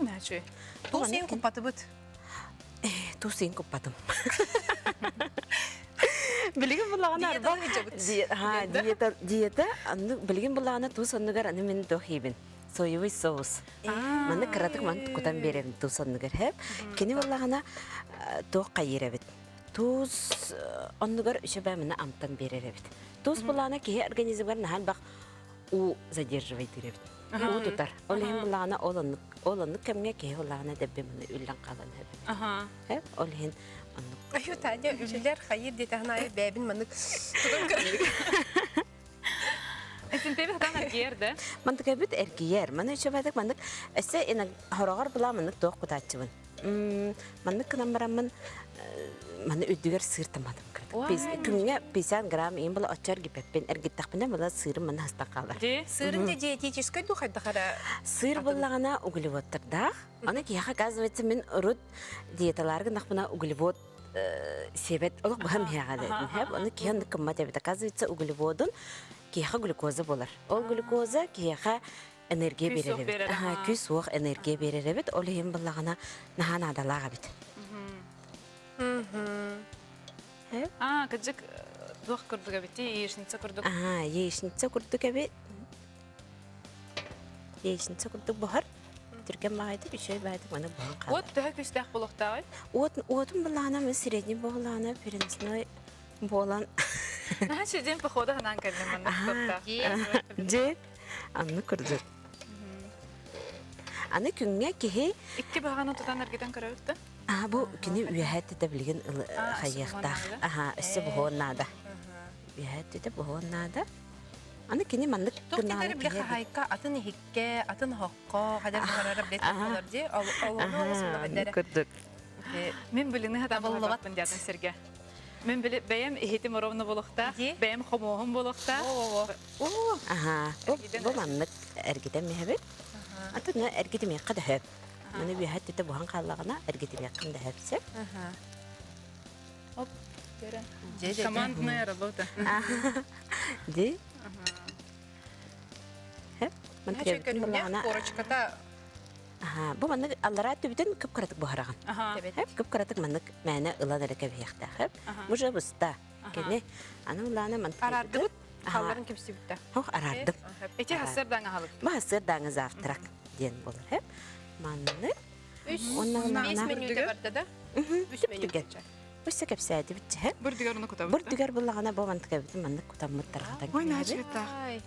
Нәчі? Бұл сен күпаты бұт? Ту сен күпатым. Білген бұлағына арба. Диета, білген бұлағына ту сонығар аны мен тоқибін. Соевый соус. Маны кыратык маны кутан берем туз оннугар хеп. Кени баллагана тоқ кайырабыт. Туз оннугар үшөбә мына амтан береребит. Туз булана ки организмгар нахал бак у задерживает диребит. У тутар. Олем булана олонны кемге ки булана дебе мына үллән калан хеп. Хеп олен онны. Аю таня үлләр хайыр детахна бәбин маны. Сентеби хатан әргерді? Мандық әбіт әргер. Маны үші бәдік мандық әсі ені хорағар бұла мандық тоқ құтатчыбын. Мандық кынан барамын маны өдігер сыр тамадым кірді. Күнге 50 грамм ең бұла отчар гипеппен әргеттақпында бұла сырым маны хастан қалар. Сырын да диетической дұқайдықара? Сыр бұлағына углеводтардақ. Оны кейаға қазывetse мен ұрыд диеталарғы нақпына углевод себет олық бұғам яғадайдың. Оны кейанды кыммат әбет. Қазывetse углеводын киха глюкоза болар. Ол глюкоза киха энергия берер. Күс оқ энергия берер. Ол ем бұлағына нахан адалаға бит. Кәджік дуақ күрдік әбетті, ешінце күрдік. Ешінце күрдік әбет. Ешінце күрдік бұғар. Түрген мағайды, үшөй бәйдік мұны бұғын қалар. От түхі күстәқ бұлықта ой? Отын бұлағына мен средний бұғылағына перенесіной болан. Шеден похода ханан кәлі мұны күрдік. Же, анны күрдік. Аны күнге кеге... Икки бағаны тұтан әргеден көрі өтті? Бұл күні үйәтті де білген қайықтақ. Үсі бұғуыннада. Үйәтті де бұғуыннада. Аны күні мандық күнағаны кеге... Тоқтетері хайка атын хикке, атын хоққа, қадар бұғарара білет болар де, олуны олысылы қадары. Күрдік. Мен біліні хатан Табыллы боларбақпын дятын серге. Мен білі бәйім ихетім оровны болуқта, Ди? бәйім хомоғым болуқта. Аха. Бу маннык эргитем мехбет. Атына эргитем якка да хөп. Маны би хат тете бухан каллагана эргитем яккын да хөпсе. Оп, бере. Командная работа. Ди. Хөп. Ман Хачы тегин көрүнне булагана. корочката Аха. Бу маннык аллара түбүтен көп каратык бухараган. Ага. Хөп көп каратык маннык мәне ылан эрке бияхта хөп. Мужа буста. Кене. Аны улана ман. арарды халларын кепси битте. Хох арардым. Эти хасырдан ағалық. Баһасыр даңы завтрак ден болар хөп. Манны. Онна 5 улана. минут барда да. 3 минут. Өсө кепсәди бит хөп. Бір дүгер ұны күтабы. Бur düger buлагана бу мантык бит маннык кутаммыттарга Ой, началета. Ай,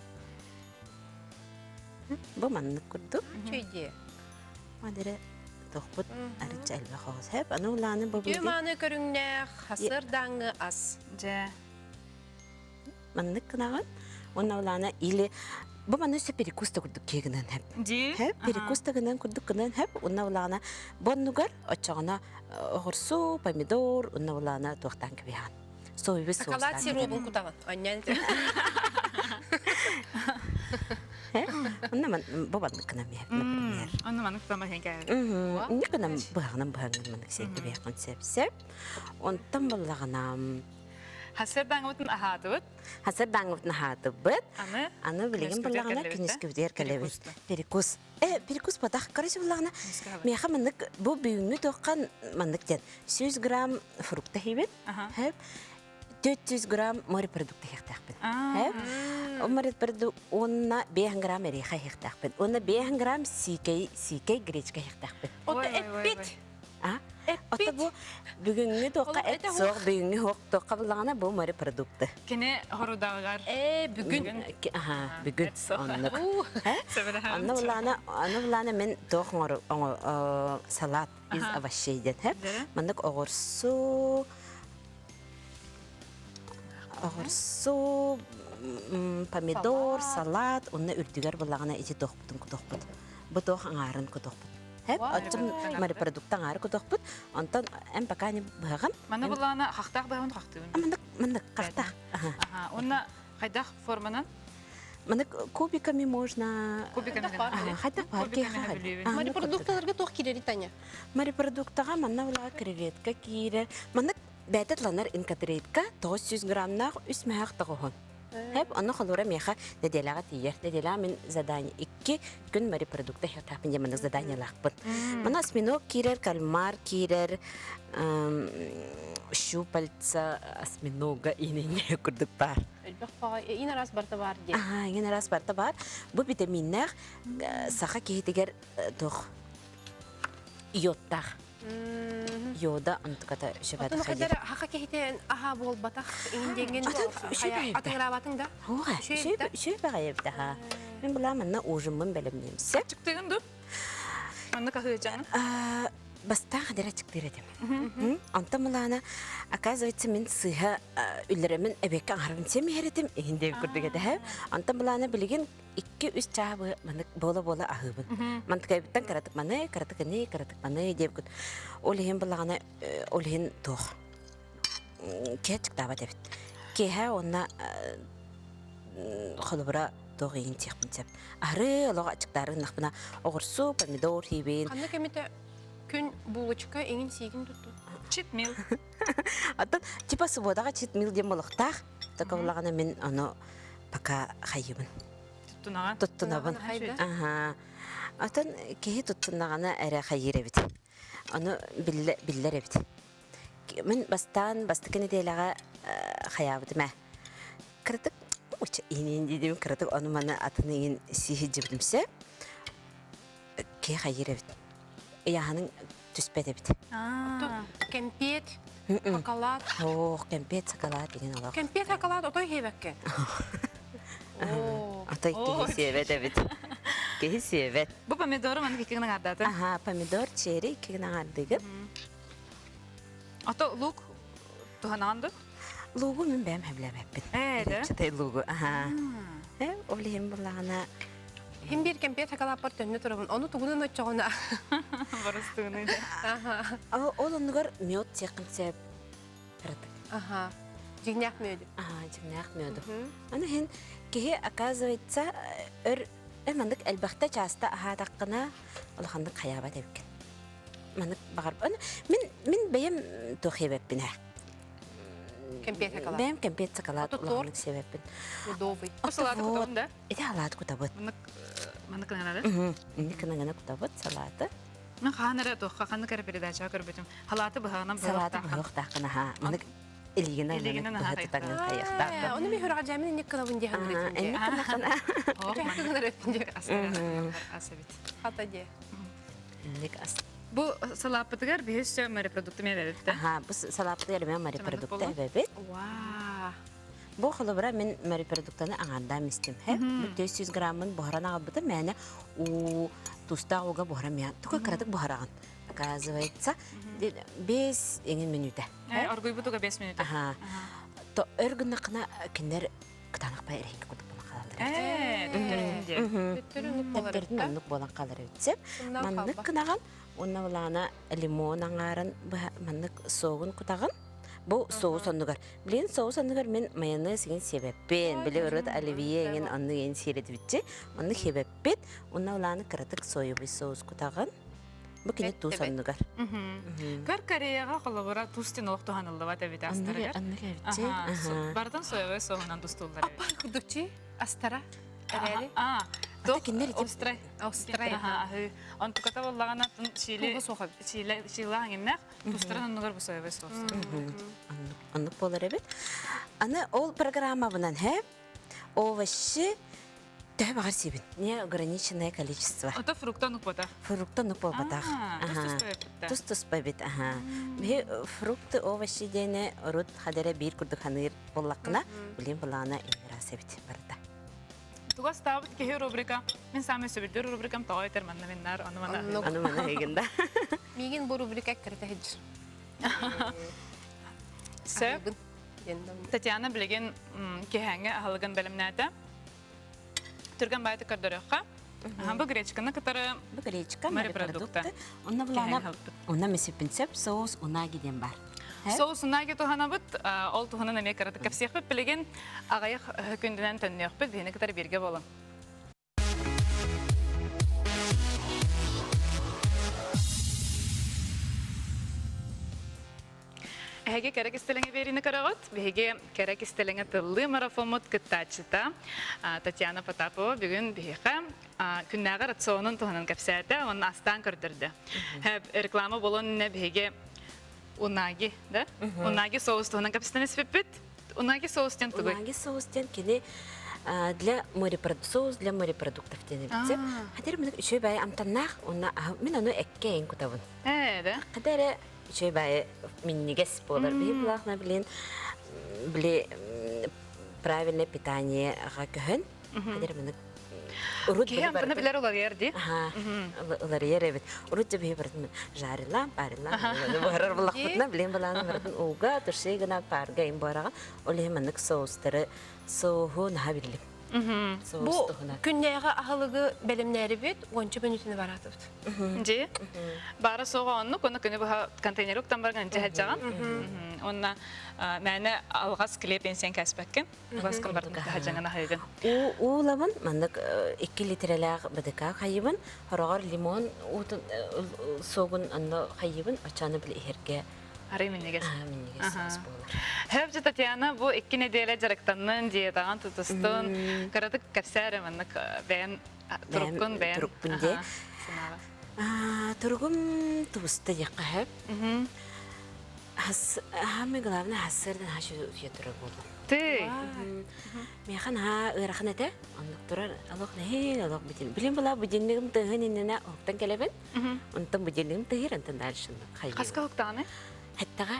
Бу маннык курду. чөйде. Мадере тохпут арыч алба хос хөп. Аны уланы бу билди. Юманы көрүңнә хасыр даңы ас. Же. Маннык кынаган. Онна уланы или бу манны өсө перекуста курдук кегенен хөп. Ди? Хөп перекуста гынан курдук гынан хөп. Онна уланы боннугар очагына огурсу, помидор, онна уланы тохтан кебян. Соевый соус. Шоколад сиробын кутаган. Аннан. Онна бу маннык кына меп, например. Оны маны күтама хенге. Не кынам багынан маннык сетте бяхан сепсеп. Онтан баллаганам. Хасырдан өтін ахаты өт. Хасыр даңып нахаты бит. Аны билеген күнескүдер баллагана кәлебет, күнескүдер кәлебет. Перекус. Перекус батах караш баллагана. Меха маннык бу бүгүнгү токкан маннык ден 100 грамм фрукта хибет. Хеп 400 грамм морепродукты хектахпен. Хеп морепродукт онна 5 грамм эреха хектахпен. Онна 5 грамм сикей гречка хектахпен. Ота эппит. Ота бу бүгүнгү токка эт сок бүгүнгү хок токка баллагана бу морепродукты. Кене хорудағығар. Бүгүн. Бүгүн оннук. Аны булана мен тохор салат из овощей ден хеп. Мандык огурсу помидор, салат, онна үрдүгөр буллагана ити тохпутун кутохпут. Бу тох аңарын кутохпут. Хеп ачым морепродукттан аңары кутохпут. Онтон эм пока не багам. Маны булана хақтақ бағын қақтығын. Мандык кахта. Онна қайдақ форманан? Мандык кубиками можно. Кубиками Хайда парки. Морепродукталарга тох кирери Таня. Морепродуктага манна була креветка кире. Мандык бәтетланар инкатрейтка 900 граммнах үсмәхәк тагын. Hep onu xalora meha dedelaga tiyer. Dedela min zadanya 2 gün mорепродукты хатапын яманы заданиялакпын. Мана осьминог кирер, кальмар кирер, щупальца осьминога инене курдук бар. Ин раз барта бар ди. Ин раз барта бар. Бу витаминнар саха киһитигер тох йоттар. Йода антыката шебат Отын хадир. кадер хака кехитен аха бол батах индеген атын рабатын да. Ога, шебе гайыпта. Мен буламын ужымын белемнемсе. Чыктыгын ду? Маны кахыжан? Баста хадира чыктыр edem. Anta mulana оказывается мен сыха үллеремен эбекке аңарым семеретим инде күрдүгө да. Anta mulana билген 2-3 чабы маны бола ахыбын. Мантыкайбыттан каратык маны деп күт. Олхен булагана олхен тох. Кечик таба деп. Кеха онна холбра тогын тихпин деп. Ары лога чыктарын нахбына огурсу, помидор хибин. Кандай кемете күн булочка эңин сигин тутту. Читмил. Атын типа субодага читмил дем болуктах. Такавлагана мен аны пока хайыбын. Туттунабын. Ага. Атын кеһи туттунагана эре хайыр бит. Аны биллер бит. Мен бастыкыны делага хаябыт ма. Кырдык уч инен дидим кырдык аны мана атының сихи жибдимсе. Кеһи хайыр бит. Яһаның түспеде бит. Кемпет, шоколад. Кемпет, шоколад деген алак. Кемпет, шоколад отой хебекке. Атай кеһи бит. Кеһи бит. Бу помидору маны кекегин ардаты. Помидор, черри кегин ардыгы. Ата лук тухананды? Лугу мен бәм хәбләбәп бит. Да? Чатай лугу. Олем булагана Хим бир кемпе такалапар төнне турабын. Оны тугунан очогона. Барыстыны. Ол оныгар мед текінсеп бірдік. Ага. Жигнях мөдү. Жигнях меду. Аны хен кеге оказывается мандык әлбәхтә часта ахатаққына олхандык қаяба тәбкен. Мандык бағарып. Мен бәйім тоқебеп біне. Кемпе такалап. Бәйім кемпе такалап олхандык себеппін. Удовый. Салаты кутабын да? Эти салаты кутабыт. Маны кынагана? Инде кынагана кутабыт салаты. Мен ханара тоққа қаны кәрі передача көрбетім. Халаты бұғанан Салаты бұғықтақына ха. Мандык илигенен бұғытытаңын қаяқтақы. Оны мен хүрға жамин не кылабын де хангретин де. Хата де. Бұл салапытығар бейсі морепродукты мен бәбетті? Бұл салапытығар мен морепродукты бәбет. Бұл қылыбыра мен морепродуктаны аңанда містім. 400 граммын бұхаран ағабыты мәне туста оға бұхара мен. Тұқы қырадық бұхараған. Оказывается, 5 минута. Аргой бұтыға 5 минута. Өргінні қына кендер қытанық бай әрекке құдық болан қалалыр. Тәптердің ұнық болан қалыр өтсеп. Маннық қынаған, онна олағына лимон аңарын, маннық соғын құтағын. Бұл соғыс ондығар. Білен соғыс ондығар мен майонез еген себеппен. Біле ұрыд оливие еген онны еген середі бітсе. Онны себеппен. Онна олағына қыратық сойыбы соғыс құтағын. Бұл кене туз ондығар. Көр Кореяға қолыбыра тустен олық туғанылды ба тәбеті астарығар? Онны кәбітсе. Бартан сойыбы соғынан тустулдар. Апа, күдікчі, астара, әрәлі. Острай. Он тұқата болағана шилі аңыннақ, тустырын оңығыр бұл сойыбы соғысы. Онны болар әбет. Аны ол программа бұнан әп, овощи тәй бағар себін. Не ограниченное количество. Это фрукта нұқ бота? Фрукта нұқ бол батақ. Тұс-тұс бәбет. Фрукты, овощи дейіне ұрыд қадәрі бір күрдік қанығыр болақына, білен болағына емдіра себет барда. Тугас табыт кеһи рубрика. Мен самый сөбүлдөр рубрикам тагы терманна меннар аны мана. Аны мана эгенда. Миген бу рубрика кирте хеж. Сөп. Татьяна билеген кеһәңе ахылган белемнәдә. Түргән байты кырдырыкка. Бу гречканы кытары. Бу гречка морепродукты. Онна булана. Онна месипинсеп соус унаги дем бар. Соус унаги тухана бут, ол тухана неме караты капсиях бит билеген агайык көндөнөн төннөк бит, дени кытары бирге болон. Эге керек истелеңе берини карагат, беге керек истелеңе тыллы марафонмут кыттачыта. Татьяна Потапова бүгүн беге күннәгә рационын туханын капсәтә, аны астан көрдөрдү. Реклама болон не беге унаги, да? Унаги соус туханын капсәтәне сеппет. Унаги соустен тугы. Унаги соустен кене для соус для морепродуктов денебитсе. Хәдер мен үчөй бай амтаннах, мен аны эккейин кутабын. Да? Хәдер үчөй бай миннигес болар. Билахна биле правильное питание гакөн. Хәдер мен урут билер улар ярди. Улар яребит. Урут бе бирдин жарила, барила. Барар булакытна билен баланы бирдин уга төшей гына парга ин барага. Оле меник соустары соһун хабилли. Бу күннәгә ахылыгы белемнәре бит 10 минутны баратып. Же. Бара соғанны көне көне бу контейнерлыктан барган җәһәҗәгән. Онна мәне алгас клепенсен кәсбәккән. Алгас кымбардан җәһәҗәгән һәйгән. У лавын меник 2 литрләр бедека хайыбын, харагар лимон соғын анда хайыбын ачаны бил ихерге. Ареминегес. Ареминегес болар. Хәбҗә Татьяна бу 2 неделя жарыктаннан диетаган тутыстын. Карадык кәсәре меник бәян туруккын бәян. Туруккынде. Тургум тусты якып. Хәме главный хәсәрдән хашу ятырып булды. Ты. Механ ырахны да, аны турар алык не, алык битен. Билем була бу диннегем тыгыннына октан келебен. Онтан бу диннегем тыгырын тандалышын. Каска октаны? Хәттәгә.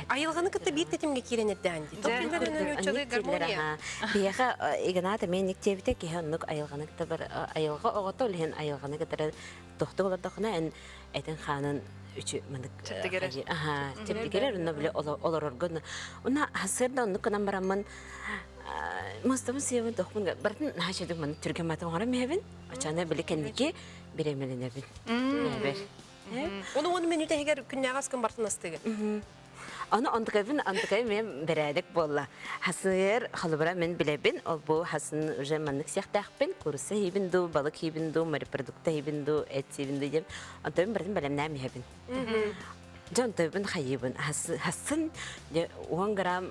Айылганы кытты бит тетимге киренетте анди. Топинлеринен өчөдө гармония. Бияга игната мен никтебите ки ханнык айылганы кытты бер айылга огото лен айылганы кытты тохтолар тохна эн этен ханын үчү мындык. Тептигерер уна биле олороргон. Уна хасырда уну канан барамын Мостамы сыйбын тохмун бардын хашадык маны түрген матым гара мебин. Ачана билекенники беремененебин. Мебер. Оны мен үтә егер күннәгәс көн бартын астыгы. Аны андыкай мен берәдек болла. Хасыр халыбыра мен билебин, ол бу хасын уже маннык сяхтахпен, курсы хибинду, балык хибинду, морепродукта хибинду, эт хибинду дем. Антойм бардын белемнәм хибин. Жон тойбын хайыбын. Хасын 10 грамм,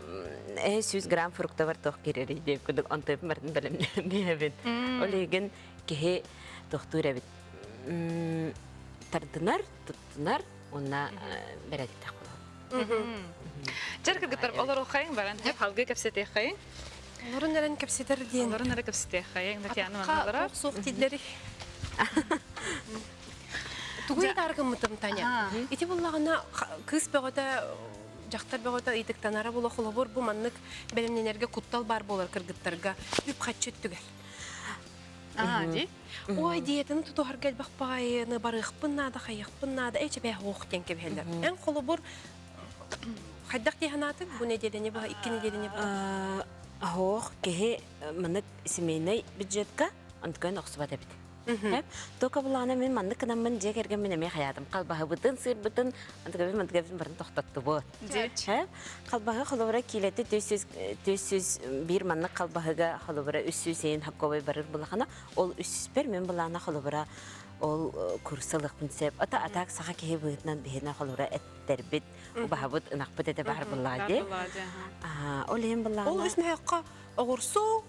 100 грамм фрукта бар тох керери деп күдүк антойбын бардын белемнәм хибин. Ол еген кеһе тохтур бит. Тардынар, туттунар, онна берәдек тах. Жаркыр гитар олар оқайын баран хеп халгы кепсете қайын. Оларын нәрен кепсетер дейін. Оларын нәре кепсете қайын. Татьяна маналара. Соқ тидлері. Тугай таргы мытым Таня. Ити буллагына кыз бөгөтө жактар бөгөтө ыйтыктанара боло холобор бу маннык белемненерге куттал бар болар кыргыттарга үп качыт түгел. Ди. Ой, диетаны тутугар гел бакпайны барыхпын нада хайыхпын нада эче бе хоқ тенке белер. Эн холобор хайдак диханаты бу неделене ба 2 неделене ба. Хоқ кеһе маннык семейный бюджетка антган оксубата бит. Тока булана мен маннык намын жегерген мен эме хаятым. Калбагы бытын сыр бытын антгабын барын токтотту бу. Калбагы холобора килети 401 маннык калбагыга холобора 300 хакковой барыр булахана ол 301 мен булана холобора ол курсалык принцип ата атак саха кеһе бытынан бехна холобора эттербит убахабыт ынакпыт эте бар буллади. Ол эм булана. Ол үсме хакка огурсу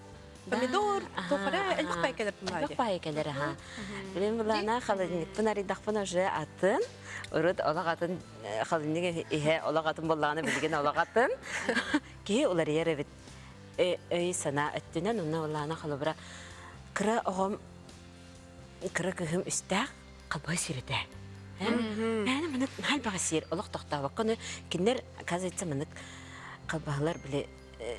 помидор, тохара, элбакпай келер булайды. Элбакпай келер, ха. Билем булана халыник пынари дахпына же атын, урут олагатын халыник ихе олагатын буланы билген олагатын. Ки улар еребит. Эй сана өттүнөн уна улана халыбыра кыра огом кыра кыгым үстәк калбай сирете. Әне менә хәл багасир, олак тохтабы кыны киндер казетсе менә калбалар биле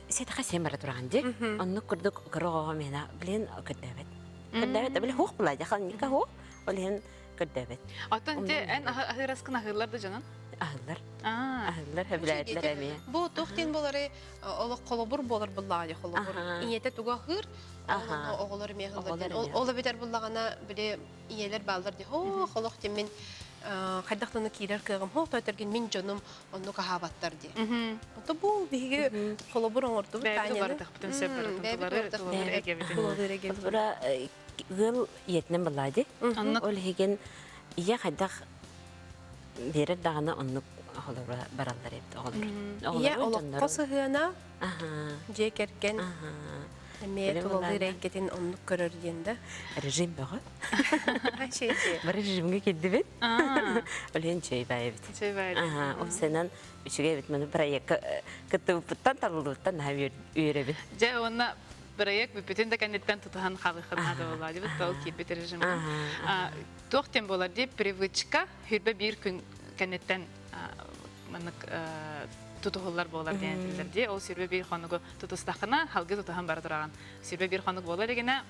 сетха семара турганди. Онны күрдүк кырыгыга мена билен көдөбет. Көдөбет биле хук була, жаханника хук, олен көдөбет. Атын те эн ахыраскын ахырларды жанан. Ахылар. Ахылар хәбиләтләр әмия. Бу тохтин болары олак колобур болар буллады колобур. Иете туга хыр, оголор мехылдар. Ола бетер буллагана биле иелер балдар ди. Хо холок темен хайдактаны кирер кыгым хо төтерген мин жоным онну кахабаттар ди. Ото бу биге колобур оңорту Таня. Бардык бүтүн сепер тулары эге Бура гыл етнен булады. Ол хеген ия хайдак берер дагана онну холора баралдар эпти оголор. Ия олак косыгына жекерген Мен толы регетин онну көрөр дигенде. Режим бага. Шей. Бар режимге келди бит. Олен чей байбит. Чей байбит. Ол сенен үчүгө бит мен проект кытыптан талылыктан хавер үйрөбүт. Же онна проект бүтүн да кандидаттан тутахан халыхын ады болду. Бит ол кипет режим. Тохтен болар деп привычка хүрбө бир күн кандидаттан манык тутухуллар болар дегендерди. Ол сүрбе бир хонугу тутустакына халгы тутахан бар турган. Сүрбе бир хонуг болар дегене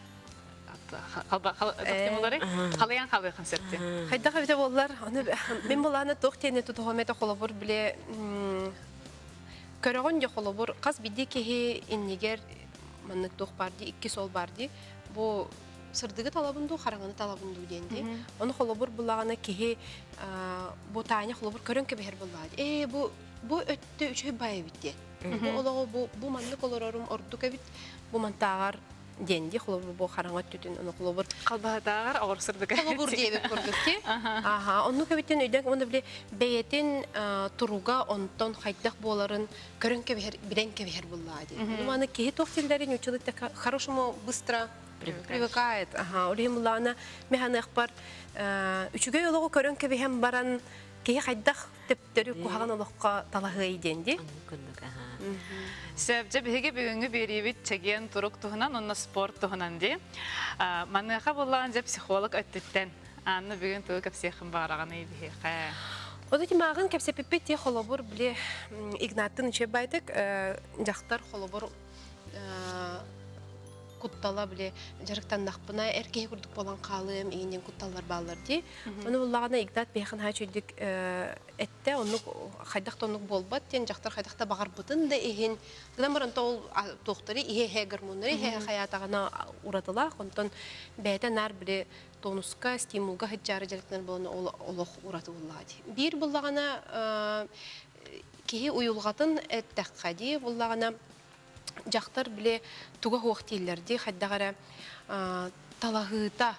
халыян халгы концертте. Хайдага бите боллар. Мен буланы тохтене тутухомета холобур биле көрөгөн же холобур каз биди кеһи иннигер маннык тох барди, 2 сол барди. Бу сырдыгы талабынду, хараңаны талабынду денди. Оны холобур булагана кеһи бу таня холобур көрөнкө бер булады. Бу өттө үчөй бай битти. Бу олого бу маннык олорорум ордук бит. Бу мантагар денди холобур бу хараңат түтүн оны холобур калбатагар орсырдык. Холобур дебип көрдүкти. Оны көбүттен өйдөн оны биле бейтин туруга онтон хайдак боларын көрөнкө биренке бер булады. Маны кеһи тофтилдерин учулукта хорошему быстро привыкает. Олимлана механик бар. Үчүгөй олого көрөнкө бем баран кеһи хайдак тептери кухаган олокка талагы денди. Себже биге бүгүнгү берибит чеген турук туһунан, онна спорт туһунан ди. Маныга булган же психолог өттүттен. Анны бүгүн тугу кепсехин бараган иди. Ода тимагын кепсепиппи те холобур биле Игнаттын иче байтык жактар холобур куттала биле жарыктан нахпына эркеге курдук болан калым ийинен кутталар баллар ди. Аны буллагына игдат бехин хачыдык этте онук хайдак тонук болбат тен жактар хайдакта багар бутын да ихин. Гынан баран тол доктори ихе гормонлары ихе хаятагына уратыла. Онтон бәйтә нар биле тонуска стимулга хаджары жарыктан болон олох ураты буллади. Бир буллагына кеһи уюлгатын эттәккади буллагына жақтар біле туға хуақтейлерді қайдағара талағыта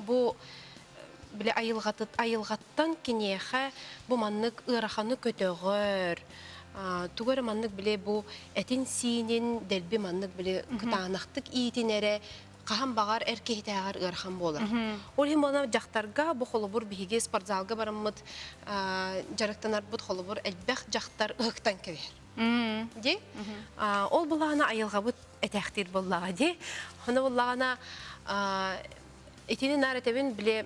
бұ біле айылғаттан кенеға бұ маннық ұрақаны көтіғір. Туғары маннық біле бұ әтін сейінен дәлбі маннық біле күтанақтық иетінері қаған бағар әркейтәғар ұрақан болыр. Ол хем оны жақтарға бұ қолыбыр бігі спортзалға барамыд жарықтанар бұд қолыбыр әлбәқ жақтар ұқтан көвер. Де? Ол бұлағына айылға бұд әтәқтер бұлаға де. Оны бұлағына етені нар әтәбін біле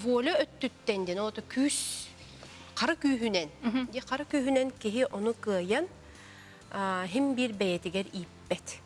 волі өттіттенден, оты күс қары күйінен. Қары күйінен кеге оны күйен хем бір бәйетігер иппет.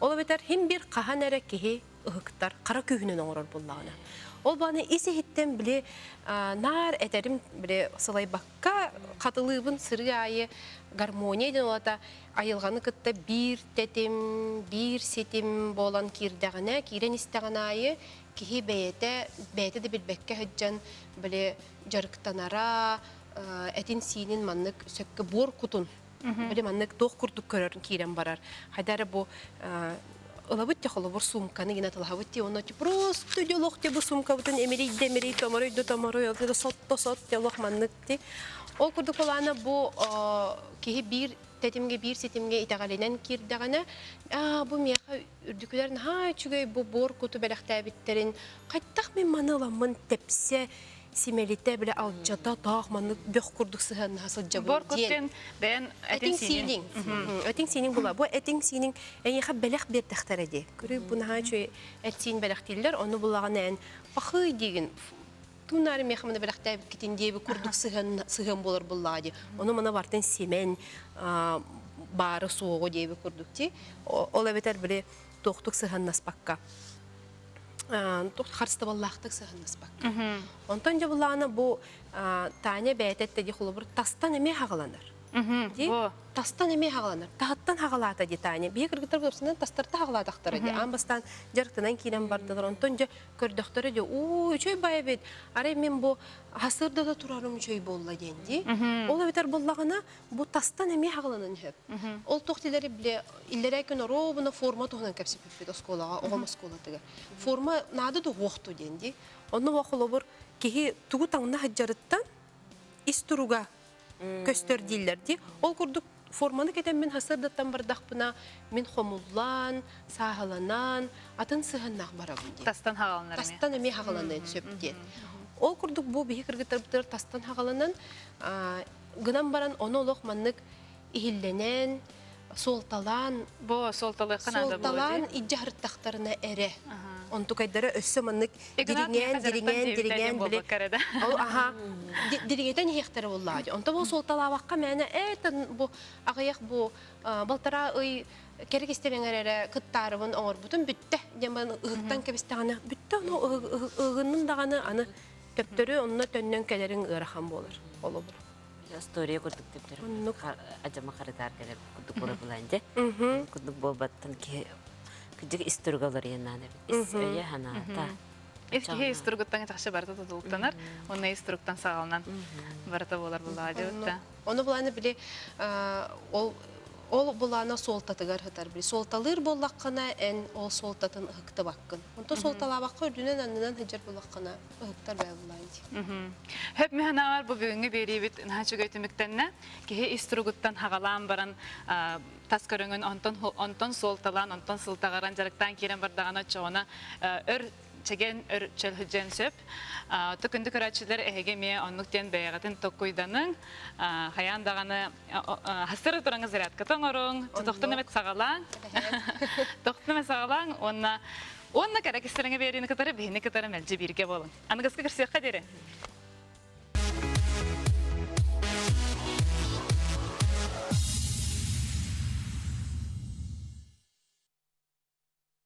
Ол бетер хем бір қахан әрі кеге ұғықтар қары күйінен оңырыр бұлағына. Ол баны есі хиттен біле нар әтәрім біле сылай баққа қатылығын сыры айы гармонияйден олата айылғаны күтті бір тәтім, бір сетім болан кирдіғіне, кирен істіғін айы кеге бәйеті де білбәкке хүджан біле жарықтанара әтін сейінен маннық сөккі бор құтын. Біле маннық тоқ күрдік көрерін кирен барар. Хайдары бұл Олабытте холобор сумканы гена талхавытте, оны просто делохте бу сумка бутын эмерей томорой, алты сот делох манныкти. Ол курдук болана бу кеһи бир тетимге бир сетимге итагаленен кирдагана, бу мияха үрдүкүлөрүн чүгөй бу бор куту белехтәбиттерин кайттак мен маныламын тепсе Симелите біле алчата тақ маны бөқ күрдік сығын асыл жабы. Бор күттен бән әтің синің. Әтің синің бұла. Бұл әтің синің әйеға бәләқ бер тәқтар әде. Көрі бұнаға чөй әтсин бәләқ дейлер, оны бұлаған ән пақы деген. Тұнары меқамыны бәләқті әбіп кетіндегі күрдік сығын болыр бұлады. Оны мұна бартын семен бары соғы дейбі күрдікте. Ол әбетер біле тоқтық сығын наспаққа. Харсты баллақтық сығыныз бақ. Онтан жа бұлағына бұл тәне бәйтетті де құлы бір тастан әме хағыланыр. Тастан әме хағыланыр. Тағыттан хағылата де тәне. Бей кіргітір көпсінен тастарты хағылатақтары де. Амбастан жарықтынан кейлен бардылар. Онтан жа көрдіқтары де, өчөй бай бет. Арай мен бұл ғасырда да тұрарым өчөй болла денді. Ол әбетер бұлағына бұл тастан әме хағыланын хөп. Ол тоқтелері біле, иллері әкін робына форма тұғынан кәпсіп өппет осколаға, оғам осколатыға. Форма нады да оқты денді. Оны вақылы бір кеге тұғы таңына хаджарыттан ис тұруға көстер дейлерді. Ол күрдік форманы кетен мен хасырдаттан бардақпына мен хомуллан, сағаланан, атын сығыннақ барабын дейді. Тастан хағаланар ме? Тастан әме хағаланан сөптен. Ол күрдік бұл бейі кіргітір тастан хағаланан ғынан баран оны олық маннық ихилленен, солталан, солталан иджахырттақтарына әрі. Онту кайдары өссө маннык диринген биле. Ол диригетен хектары боллады. Онту бу солталабакка мәне бу агаяк бу балтара ый керекестебеңерere кыттарыбын оңор бутун бүтте. Деман ыгыктан кебистаганы бүтте ыгынын даганы аны төптөрү онна төннөн келерин ырахан болор. Олобур. История күрдік дептер. Ажама қарытар келер күрдік болар бұланде. Күрдік болбаттан күрдік исторгалар еннаны. Өйе ханата. Эске исторгуттан тақшы барда тұтылықтанар. Оны исторгуттан сағалынан барда болар бұлады. Оны бұланы біле ол бұланы солтатығар хатар біле. Солталыр боллаққана ән ол солтатын ұқықты баққын. Онты солталабаққа үрдінен әнінен хыджар боллаққана ұқықтар бәй бұлайды. Хөп механағар бұл бүгінгі берейбіт нәчі көйтіміктенне кеге исторгуттан хағалан баран тас көріңін онтон солталан, онтон сылтағаран жарықтан керен бардағана чоғына чеген өр чөлхүджен сөп. Түкінді көрәтшілер әйге ме онлықтен бәйғатын тоққойданың хаяндағаны хастыры тұраңыз зарядка тоңырың, тоқтын әмет сағалаң. Тоқтын әмет сағалаң, онна кәрәкестеріңе берені кітары, бейіні кітары мәлже берге болың. Анығызғы кірсеққа дере?